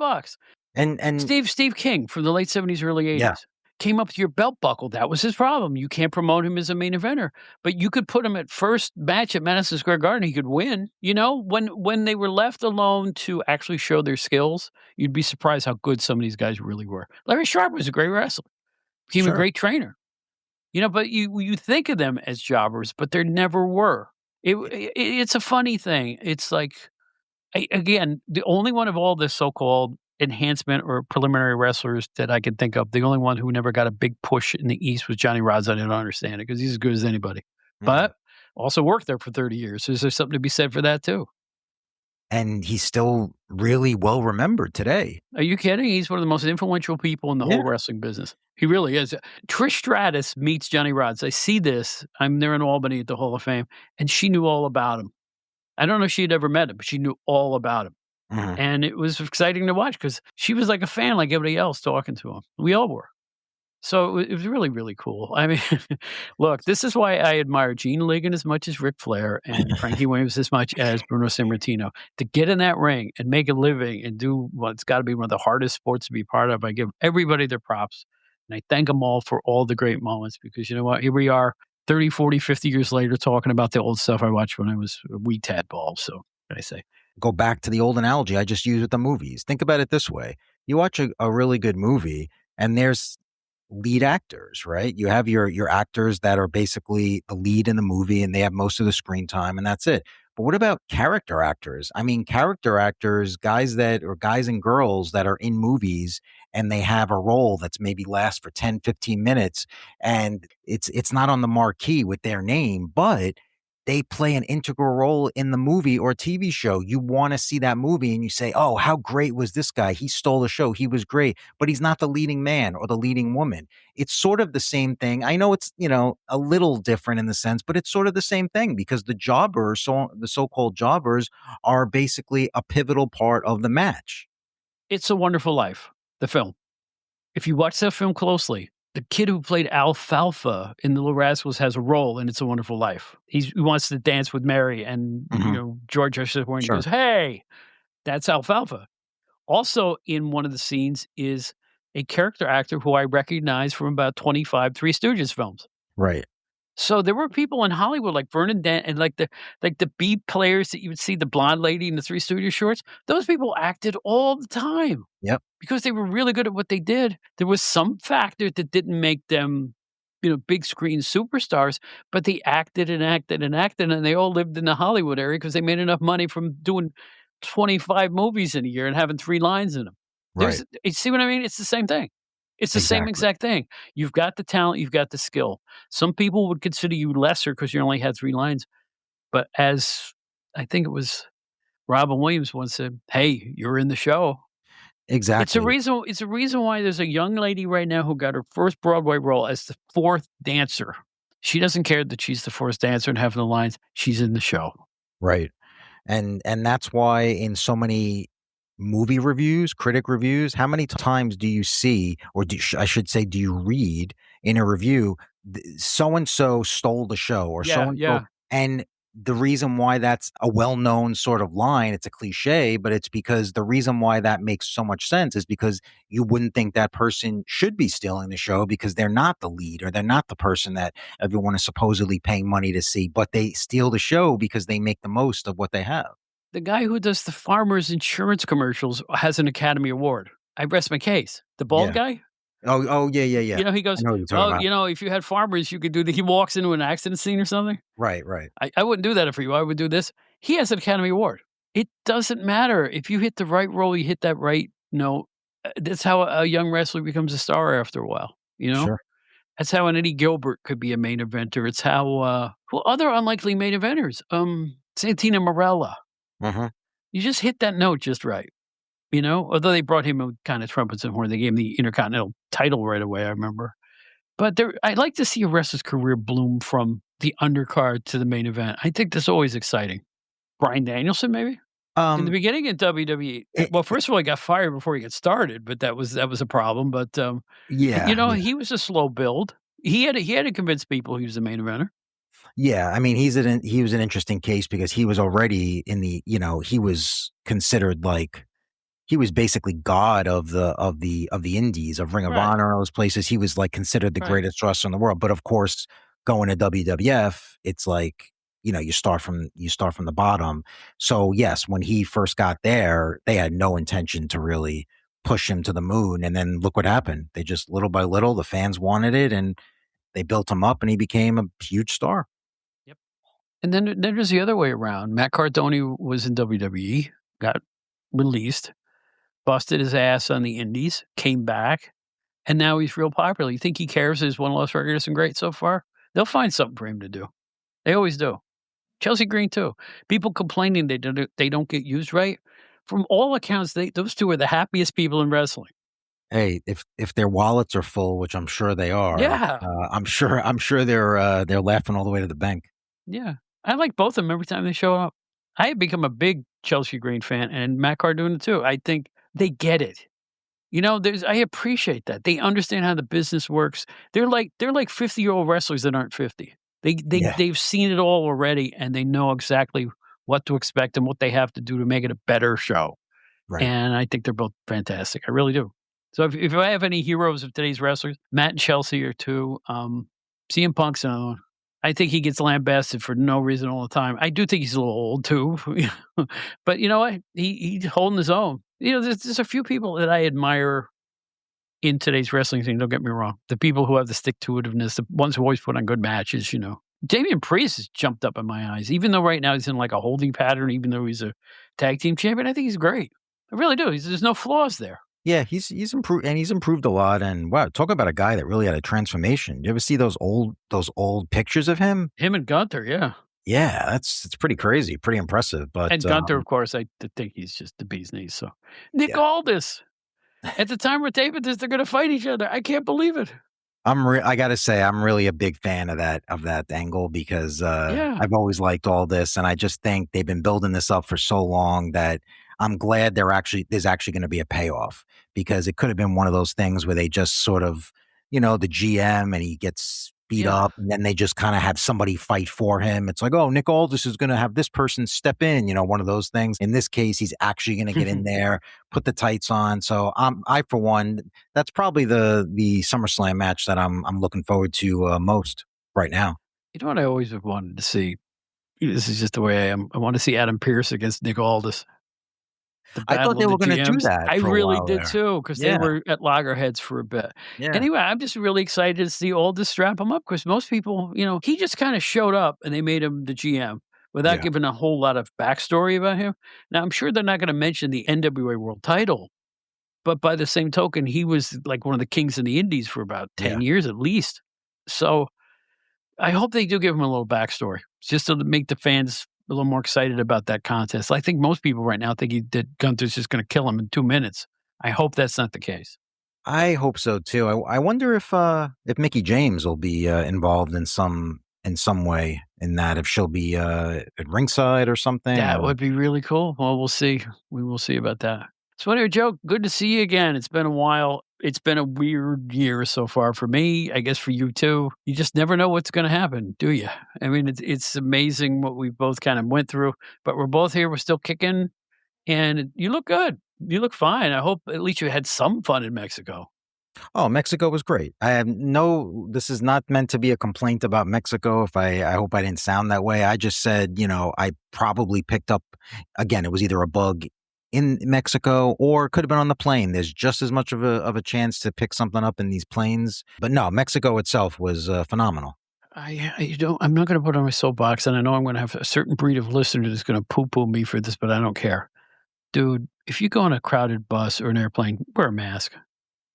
And Steve King from the late '70s, early yeah, '80s came up with your belt buckle. That was his problem. You can't promote him as a main eventer, but you could put him at first match at Madison Square Garden. He could win. When they were left alone to actually show their skills, you'd be surprised how good some of these guys really were. Larry Sharp was a great wrestler. Became a sure. great trainer. But you think of them as jobbers, but there never were. It's a funny thing. It's like, again, the only one of all this so-called enhancement or preliminary wrestlers that I can think of, the only one who never got a big push in the East was Johnny Rods. I didn't understand it because he's as good as anybody, Mhm. but also worked there for 30 years. So is there something to be said for that too? And he's still really well remembered today. Are you kidding? He's one of the most influential people in the Yeah. whole wrestling business. He really is. Trish Stratus meets Johnny Rods. I see this. I'm there in Albany at the Hall of Fame, and she knew all about him. I don't know if she'd ever met him, but she knew all about him. Mhm. And it was exciting to watch because she was like a fan like everybody else talking to him. We all were. So it was really, really cool. I mean, look, this is why I admire Gene Ligon as much as Ric Flair and Frankie Williams as much as Bruno Sammartino. To get in that ring and make a living and do what's gotta be one of the hardest sports to be part of, I give everybody their props, and I thank them all for all the great moments because you know what? Here we are 30, 40, 50 years later talking about the old stuff I watched when I was a wee tadpole, so what can I say? Go back to the old analogy I just used with the movies. Think about it this way. You watch a really good movie and there's lead actors, right? You have your actors that are basically the lead in the movie and they have most of the screen time and that's it. But what about character actors? I mean, character actors, guys and girls that are in movies and they have a role that's maybe lasts for 10, 15 minutes and it's not on the marquee with their name, but they play an integral role in the movie or TV show. You want to see that movie and you say, "Oh, how great was this guy? He stole the show. He was great." But he's not the leading man or the leading woman. It's sort of the same thing. I know it's, a little different in the sense, but it's sort of the same thing because the so-called jobbers are basically a pivotal part of the match. It's a Wonderful Life, the film. If you watch that film closely, the kid who played Alfalfa in The Little Rascals has a role in It's a Wonderful Life. He wants to dance with Mary, and, Mhm. George ushers her in, he Sure. goes, "Hey!" That's Alfalfa. Also in one of the scenes is a character actor who I recognize from about 25 Three Stooges films. Right. So there were people in Hollywood like Vernon Dan and like the B players that you would see, the blonde lady in the Three Stooges shorts, those people acted all the time Yep. because they were really good at what they did. There was some factor that didn't make them, big screen superstars, but they acted and acted and acted, and they all lived in the Hollywood area because they made enough money from doing 25 movies in a year and having 3 lines in them. Right. You see what I mean? It's the same thing. It's the same Exactly. exact thing. You've got the talent, you've got the skill. Some people would consider you lesser because you only had 3 lines, but as I think it was Robin Williams once said, "Hey, you're in the show." Exactly. It's a reason why there's a young lady right now who got her first Broadway role as the 4th dancer. She doesn't care that she's the 4th dancer and having the lines. She's in the show. Right. And that's why in so many movie reviews, critic reviews, how many times do you see, or I should say, do you read in a review, so and so stole the show, or so Yeah, and so, yeah. and the reason why that's a well-known sort of line, it's a cliche, but it's because the reason why that makes so much sense is because you wouldn't think that person should be stealing the show because they're not the lead or they're not the person that everyone is supposedly paying money to see, but they steal the show because they make the most of what they have. The guy who does the farmers insurance commercials has an Academy Award. I rest my case. The bald Yeah. guy? Oh, yeah, yeah, yeah. He I goes, know what you're talking "Well, about. if you had farmers, you could do the" he walks into an accident scene or something. Right, right. I wouldn't do that for you. I would do this. He has an Academy Award. It doesn't matter. If you hit the right role, you hit that right note. That's how a young wrestler becomes a star after a while, you know? Sure. That's how an Eddie Gilbert could be a main eventer. It's how, other unlikely main eventers, Santina Marella. Mhm. You just hit that note just right, you know? Although they brought him with kind of trumpets and horn. They gave him the Intercontinental title right away, I remember. But I'd like to see a wrestler's career bloom from the undercard to the main event. I think that's always exciting. Bryan Danielson, maybe? In the Um, beginning in WWE, it well, first of all, he got fired before he got started, but that was a problem, but, yeah, yeah. he was a slow build. He had to convince people he was the main eventer. Yeah, I mean, he was an interesting case because he was already in the he was considered like he was basically god of the indies, of Ring of Right, Honor, all those places. He was like considered the right. greatest wrestler in the world. But of course, going to WWF, it's like, you start from the bottom. So yes, when he first got there, they had no intention to really push him to the moon. And then look what happened. They just little by little, the fans wanted it and they built him up and he became a huge star. Yep. And then there's the other way around. Matt Cardone was in WWE, got released, busted his ass on the indies, came back, and now he's real popular. You think he cares his one loss record isn't great so far? They'll find something for him to do. They always do. Chelsea Green too. People complaining they don't get used right. From all accounts, those two are the happiest people in wrestling. Hey, if their wallets are full, which I'm sure they are, Yeah, I'm sure they're laughing all the way to the bank. yeah. I like both of them every time they show up. I have become a big Chelsea Green fan and Matt Cardona too. I think they get it. I appreciate that. They understand how the business works. They're like 50-year-old wrestlers that aren't 50. Yeah, They've seen it all already and they know exactly what to expect and what they have to do to make it a better show. right. And I think they're both fantastic. I really do. So if I have any heroes of today's wrestlers, Matt and Chelsea are two. CM Punk's another one. I think he gets lambasted for no reason all the time. I do think he's a little old too, but you know what? He's holding his own. There's a few people that I admire in today's wrestling scene. Don't get me wrong. The people who have the stick to itiveness, the ones who always put on good matches. Damian Priest has jumped up in my eyes, even though right now he's in like a holding pattern. Even though he's a tag team champion, I think he's great. I really do. There's no flaws there. Yeah, he's improved and he's improved a lot. And wow, talk about a guy that really had a transformation. You ever see those old pictures of him? Him and Gunther, yeah. Yeah, it's pretty crazy, pretty impressive. But And Gunther, of course, I think he's just the bee's knees. So Nick yeah, Aldis. At the time we're taping this, they're gonna fight each other. I can't believe it. I gotta say I'm really a big fan of that angle because Yeah. I've always liked all this, and I just think they've been building this up for so long that I'm glad there's actually going to be a payoff because it could have been one of those things where they just sort of, the GM and he gets beat Yeah. up and then they just kind of have somebody fight for him. It's like, oh, Nick Aldis is going to have this person step in, one of those things. In this case, he's actually going to get in there, put the tights on. So I for one, that's probably the SummerSlam match that I'm looking forward to most right now. You know what I always have wanted to see? This is just the way I am. I want to see Adam Pearce against Nick Aldis. The I thought battle they of the were going to do GMs. that I for a really while did there. too, because they Yeah, were at loggerheads for a bit. yeah, Anyway, I'm just really excited to see Aldis strap him up because most people, he just kind of showed up and they made him the GM without yeah, giving a whole lot of backstory about him. Now, I'm sure they're not going to mention the NWA World Title, but by the same token, he was like one of the kings in the Indies for about yeah. 10 years at least. So I hope they do give him a little backstory just to make the fans a little more excited about that contest. I think most people right now think that Gunther's just going to kill him in 2 minutes. I hope that's not the case. I hope so too. I wonder if Mickey James will be involved in some way in that, if she'll be at ringside or something. That Or would be really cool. Well, we'll see. We will see about that. So anyway, Joe, good to see you again. It's been a while. It's been a weird year so far for me, I guess for you too. You just never know what's gonna happen, do you? I mean, it's amazing what we both kind of went through, but we're both here, we're still kicking, and you look good. You look fine. I hope at least you had some fun in Mexico. Oh, Mexico was great. I have no, this is not meant to be a complaint about Mexico. I hope I didn't sound that way. I just said, I probably picked up, again, it was either a bug in Mexico or it could have been on the plane. There's just as much of a chance to pick something up in these planes. But no, Mexico itself was phenomenal. I'm not gonna put on my soapbox, and I know I'm gonna have a certain breed of listener that's gonna poo-poo me for this, but I don't care. Dude, if you go on a crowded bus or an airplane, wear a mask.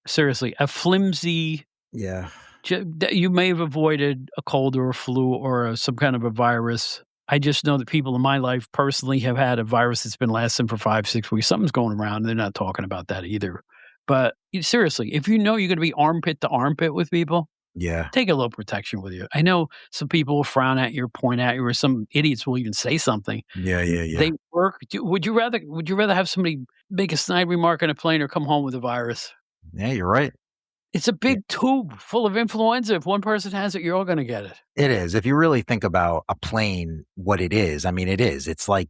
Seriously, a flimsy Yeah. that you may have avoided a cold or a flu or some kind of a virus. I just know that people in my life personally have had a virus that's been lasting for 5, 6 weeks. Something's going around. They're not talking about that either. But seriously, if you know you're going to be armpit to armpit with people, Yeah. take a little protection with you. I know some people will frown at you or point at you, or some idiots will even say something. Yeah. Yeah. Yeah. They work. Would you rather have somebody make a snide remark on a plane or come home with a virus? Yeah. You're right. It's a big tube full of influenza. If one person has it, you're all gonna get it. It is. If you really think about a plane, what it is, I mean, it is. It's like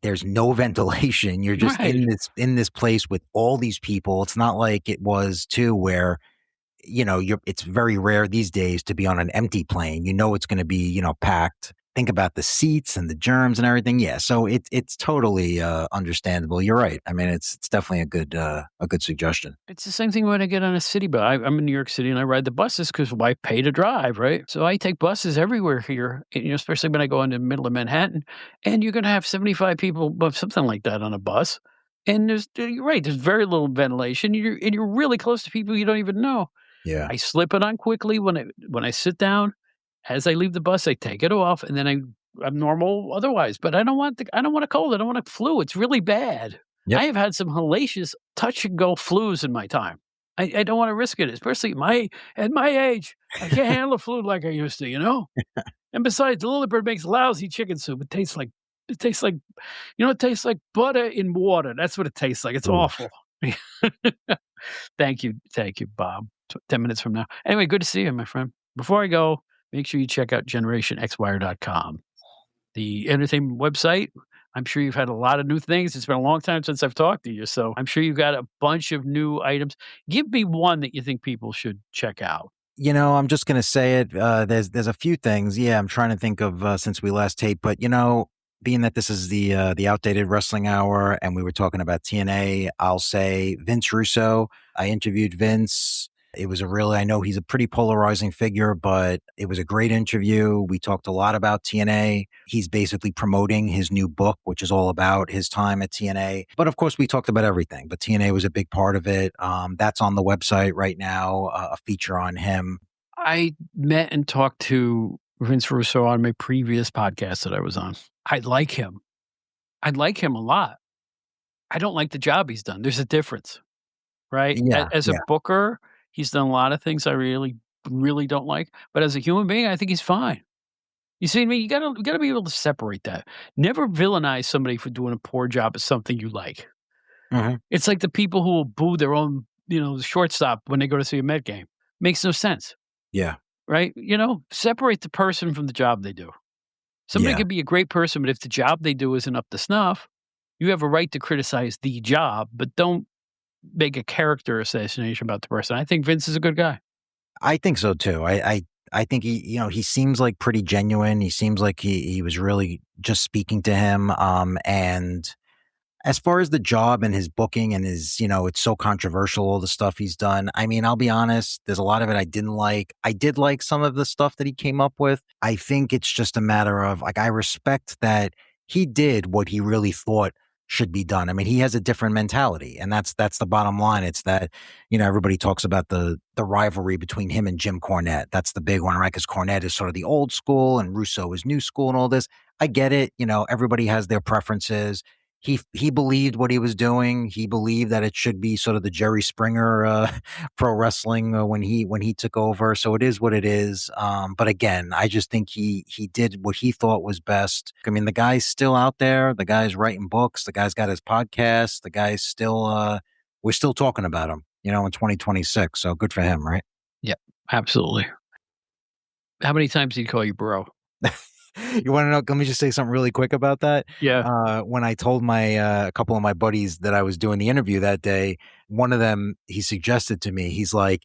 there's no ventilation. You're just Right. in this place with all these people. It's not like it was too where, it's very rare these days to be on an empty plane. It's going to be, packed. Think about the seats and the germs and everything. Yeah. So it's totally understandable. You're right. I mean, it's definitely a good suggestion. It's the same thing when I get on a city bus. I'm in New York City and I ride the buses because why pay to drive, right? So I take buses everywhere here, especially when I go into the middle of Manhattan, and you're gonna have 75 people, but something like that on a bus. And you're right, there's very little ventilation. You're really close to people you don't even know. Yeah. I slip it on quickly when I sit down. As I leave the bus, I take it off, and then I'm normal otherwise. But I don't want a cold. I don't want a flu. It's really bad. Yep. I have had some hellacious touch and go flus in my time. I don't want to risk it, especially at my age. I can't handle a flu like I used to, And besides, the Lilliput makes lousy chicken soup. It tastes like it tastes like butter in water. That's what it tastes like. It's Oof. awful. Thank you, Bob. 10 minutes from now. Anyway, good to see you, my friend. Before I go, make sure you check out generationxwire.com, the entertainment website. I'm sure you've had a lot of new things. It's been a long time since I've talked to you, so I'm sure you've got a bunch of new items. Give me one that you think people should check out. I'm just gonna say it. There's a few things. Yeah, I'm trying to think of since we last taped, but being that this is the Outdated Wrestling Hour, and we were talking about TNA, I'll say Vince Russo. I interviewed Vince. It was I know he's a pretty polarizing figure, but it was a great interview. We talked a lot about TNA. He's basically promoting his new book, which is all about his time at TNA. But of course, we talked about everything, but TNA was a big part of it. That's on the website right now, a feature on him. I met and talked to Vince Russo on my previous podcast that I was on. I like him. I like him a lot. I don't like the job he's done. There's a difference, right? Yeah, As a yeah. booker, he's done a lot of things I really, really don't like. But as a human being, I think he's fine. You see what I mean? You gotta be able to separate that. Never villainize somebody for doing a poor job at something you like. Mhm. It's like the people who will boo their own, shortstop when they go to see a Met game. Makes no sense, Yeah, right? Separate the person from the job they do. Somebody yeah. could be a great person, but if the job they do isn't up to snuff, you have a right to criticize the job, but don't make a character assassination about the person. I think Vince is a good guy. I think so too. I think he seems like pretty genuine. He seems like he was really just speaking to him. And as far as the job and his booking and his, it's so controversial, all the stuff he's done. I mean, I'll be honest, there's a lot of it I didn't like. I did like some of the stuff that he came up with. I think it's just a matter of I respect that he did what he really thought should be done. I mean, he has a different mentality, and that's the bottom line. It's that, everybody talks about the rivalry between him and Jim Cornette. That's the big one, right? Because Cornette is sort of the old school and Russo is new school and all this. I get it. Everybody has their preferences. He believed what he was doing. He believed that it should be sort of the Jerry Springer pro wrestling when he took over. So it is what it is. But again, I just think he did what he thought was best. I mean, the guy's still out there. The guy's writing books. The guy's got his podcast. The guy's still we're still talking about him. in 2026. So good for him, right? Yep, absolutely. How many times did he call you bro? You want to know? Let me just say something really quick about that. Yeah. When I told my a couple of my buddies that I was doing the interview that day, one of them he suggested to me. He's like,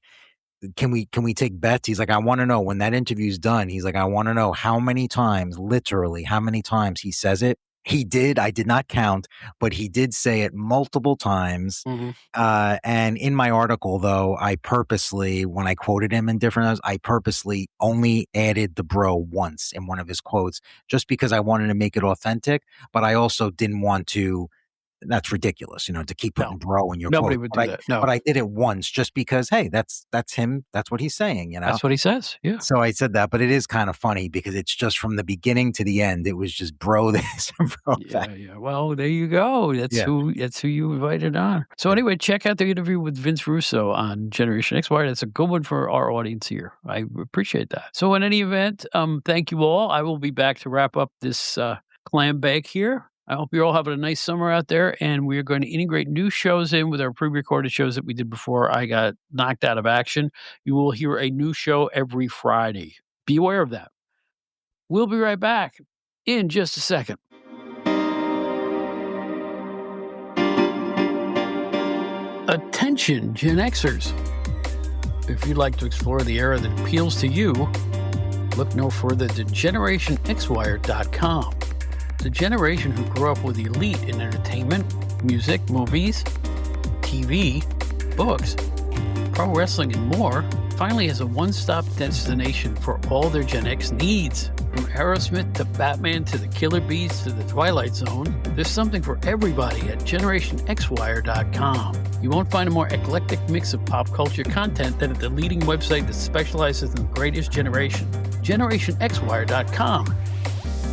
"Can we take bets?" He's like, "I want to know when that interview's done." He's like, "I want to know how many times, literally, how many times he says it." He did. I did not count, but he did say it multiple times. Mhm. And in my article, though, I purposely, when I quoted him in different, I purposely only added the bro once in one of his quotes, just because I wanted to make it authentic. But I also didn't want to. That's ridiculous, to keep No, putting bro in your nobody quote. would But do I, that. No, but I did it once just because, hey, that's him. That's what he's saying. that's what he says. Yeah. So I said that, but it is kind of funny because it's just from the beginning to the end. It was just bro this and bro that. Yeah, yeah. Well, there you go. That's Yeah. who you invited on. So Yeah. anyway, check out the interview with Vince Russo on Generation X Wire. That's a good one for our audience here. I appreciate that. So in any event, thank you all. I will be back to wrap up this clam bake here. I hope you're all having a nice summer out there, and we are going to integrate new shows in with our pre-recorded shows that we did before I got knocked out of action. You will hear a new show every Friday. Be aware of that. We'll be right back in just a second. Attention, Gen Xers. If you'd like to explore the era that appeals to you, look no further than GenerationXWire.com. The generation who grew up with the elite in entertainment, music, movies, TV, books, pro wrestling, and more finally has a one-stop destination for all their Gen X needs. From Aerosmith to Batman to the Killer Bees to the Twilight Zone, there's something for everybody at GenerationXWire.com. You won't find a more eclectic mix of pop culture content than at the leading website that specializes in the greatest generation, GenerationXWire.com.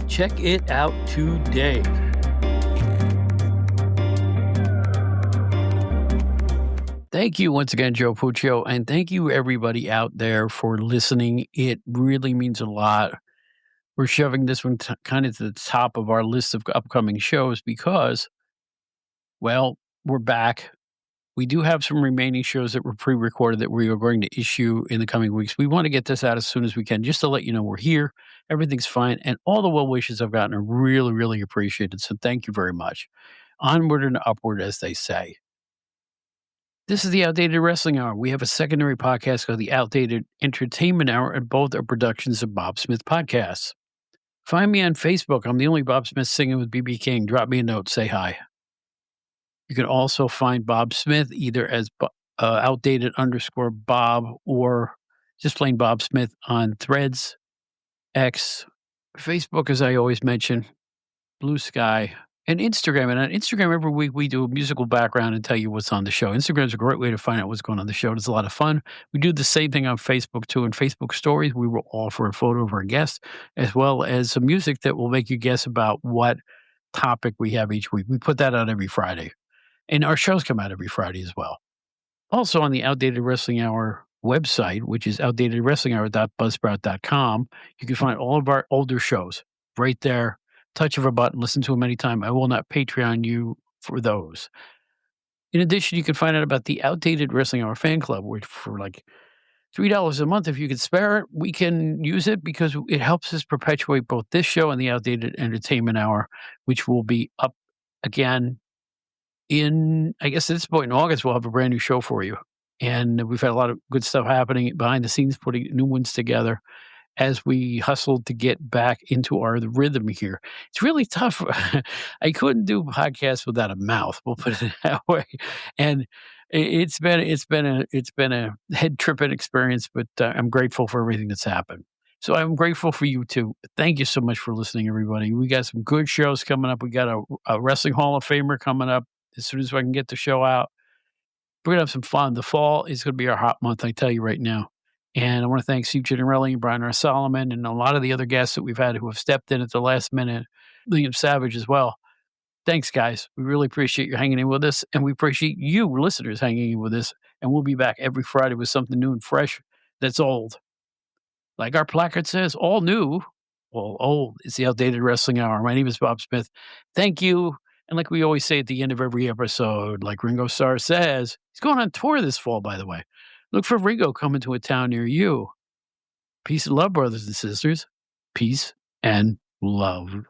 Check it out today. Thank you once again, Joe Puccio, and thank you everybody out there for listening. It really means a lot. We're shoving this one kind of to the top of our list of upcoming shows because, well, we're back. We do have some remaining shows that were pre-recorded that we are going to issue in the coming weeks. We want to get this out as soon as we can, just to let you know we're here. Everything's fine, and all the well wishes I've gotten are really, really appreciated. So thank you very much. Onward and upward, as they say. This is the Outdated Wrestling Hour. We have a secondary podcast called the Outdated Entertainment Hour, and both are productions of Bob Smith Podcasts. Find me on Facebook. I'm the only Bob Smith singing with BB King. Drop me a note. Say hi. You can also find Bob Smith either as outdated_Bob or just plain Bob Smith on Threads, X, Facebook, as I always mention, Blue Sky, and Instagram. And on Instagram, every week we do a musical background and tell you what's on the show. Instagram's a great way to find out what's going on the show. It's a lot of fun. We do the same thing on Facebook, too. In Facebook stories, we will offer a photo of our guest, as well as some music that will make you guess about what topic we have each week. We put that out every Friday. And our shows come out every Friday as well. Also on the Outdated Wrestling Hour website, which is outdatedwrestlinghour.buzzsprout.com, you can find all of our older shows right there. Touch of a button, listen to them anytime. I will not Patreon you for those. In addition, you can find out about the Outdated Wrestling Hour fan club, which for like $3 a month, if you can spare it, we can use it because it helps us perpetuate both this show and the Outdated Entertainment Hour, which will be up again I guess at this point in August, we'll have a brand new show for you. And we've had a lot of good stuff happening behind the scenes, putting new ones together as we hustled to get back into the rhythm here. It's really tough. I couldn't do podcasts without a mouth. We'll put it that way. And it's been a head tripping experience, but I'm grateful for everything that's happened. So I'm grateful for you too. Thank you so much for listening, everybody. We got some good shows coming up. We got a Wrestling Hall of Famer coming up as soon as I can get the show out. We're going to have some fun. The fall is going to be our hot month, I tell you right now. And I want to thank Steve Gennarelli and Brian R. Solomon and a lot of the other guests that we've had who have stepped in at the last minute. Liam Savage as well. Thanks, guys. We really appreciate you hanging in with us. And we appreciate you, listeners, hanging in with us. And we'll be back every Friday with something new and fresh that's old. Like our placard says, all new, all old. It's the Outdated Wrestling Hour. My name is Bob Smith. Thank you. And like we always say at the end of every episode, like Ringo Starr says, he's going on tour this fall, by the way. Look for Ringo coming to a town near you. Peace and love, brothers and sisters. Peace and love.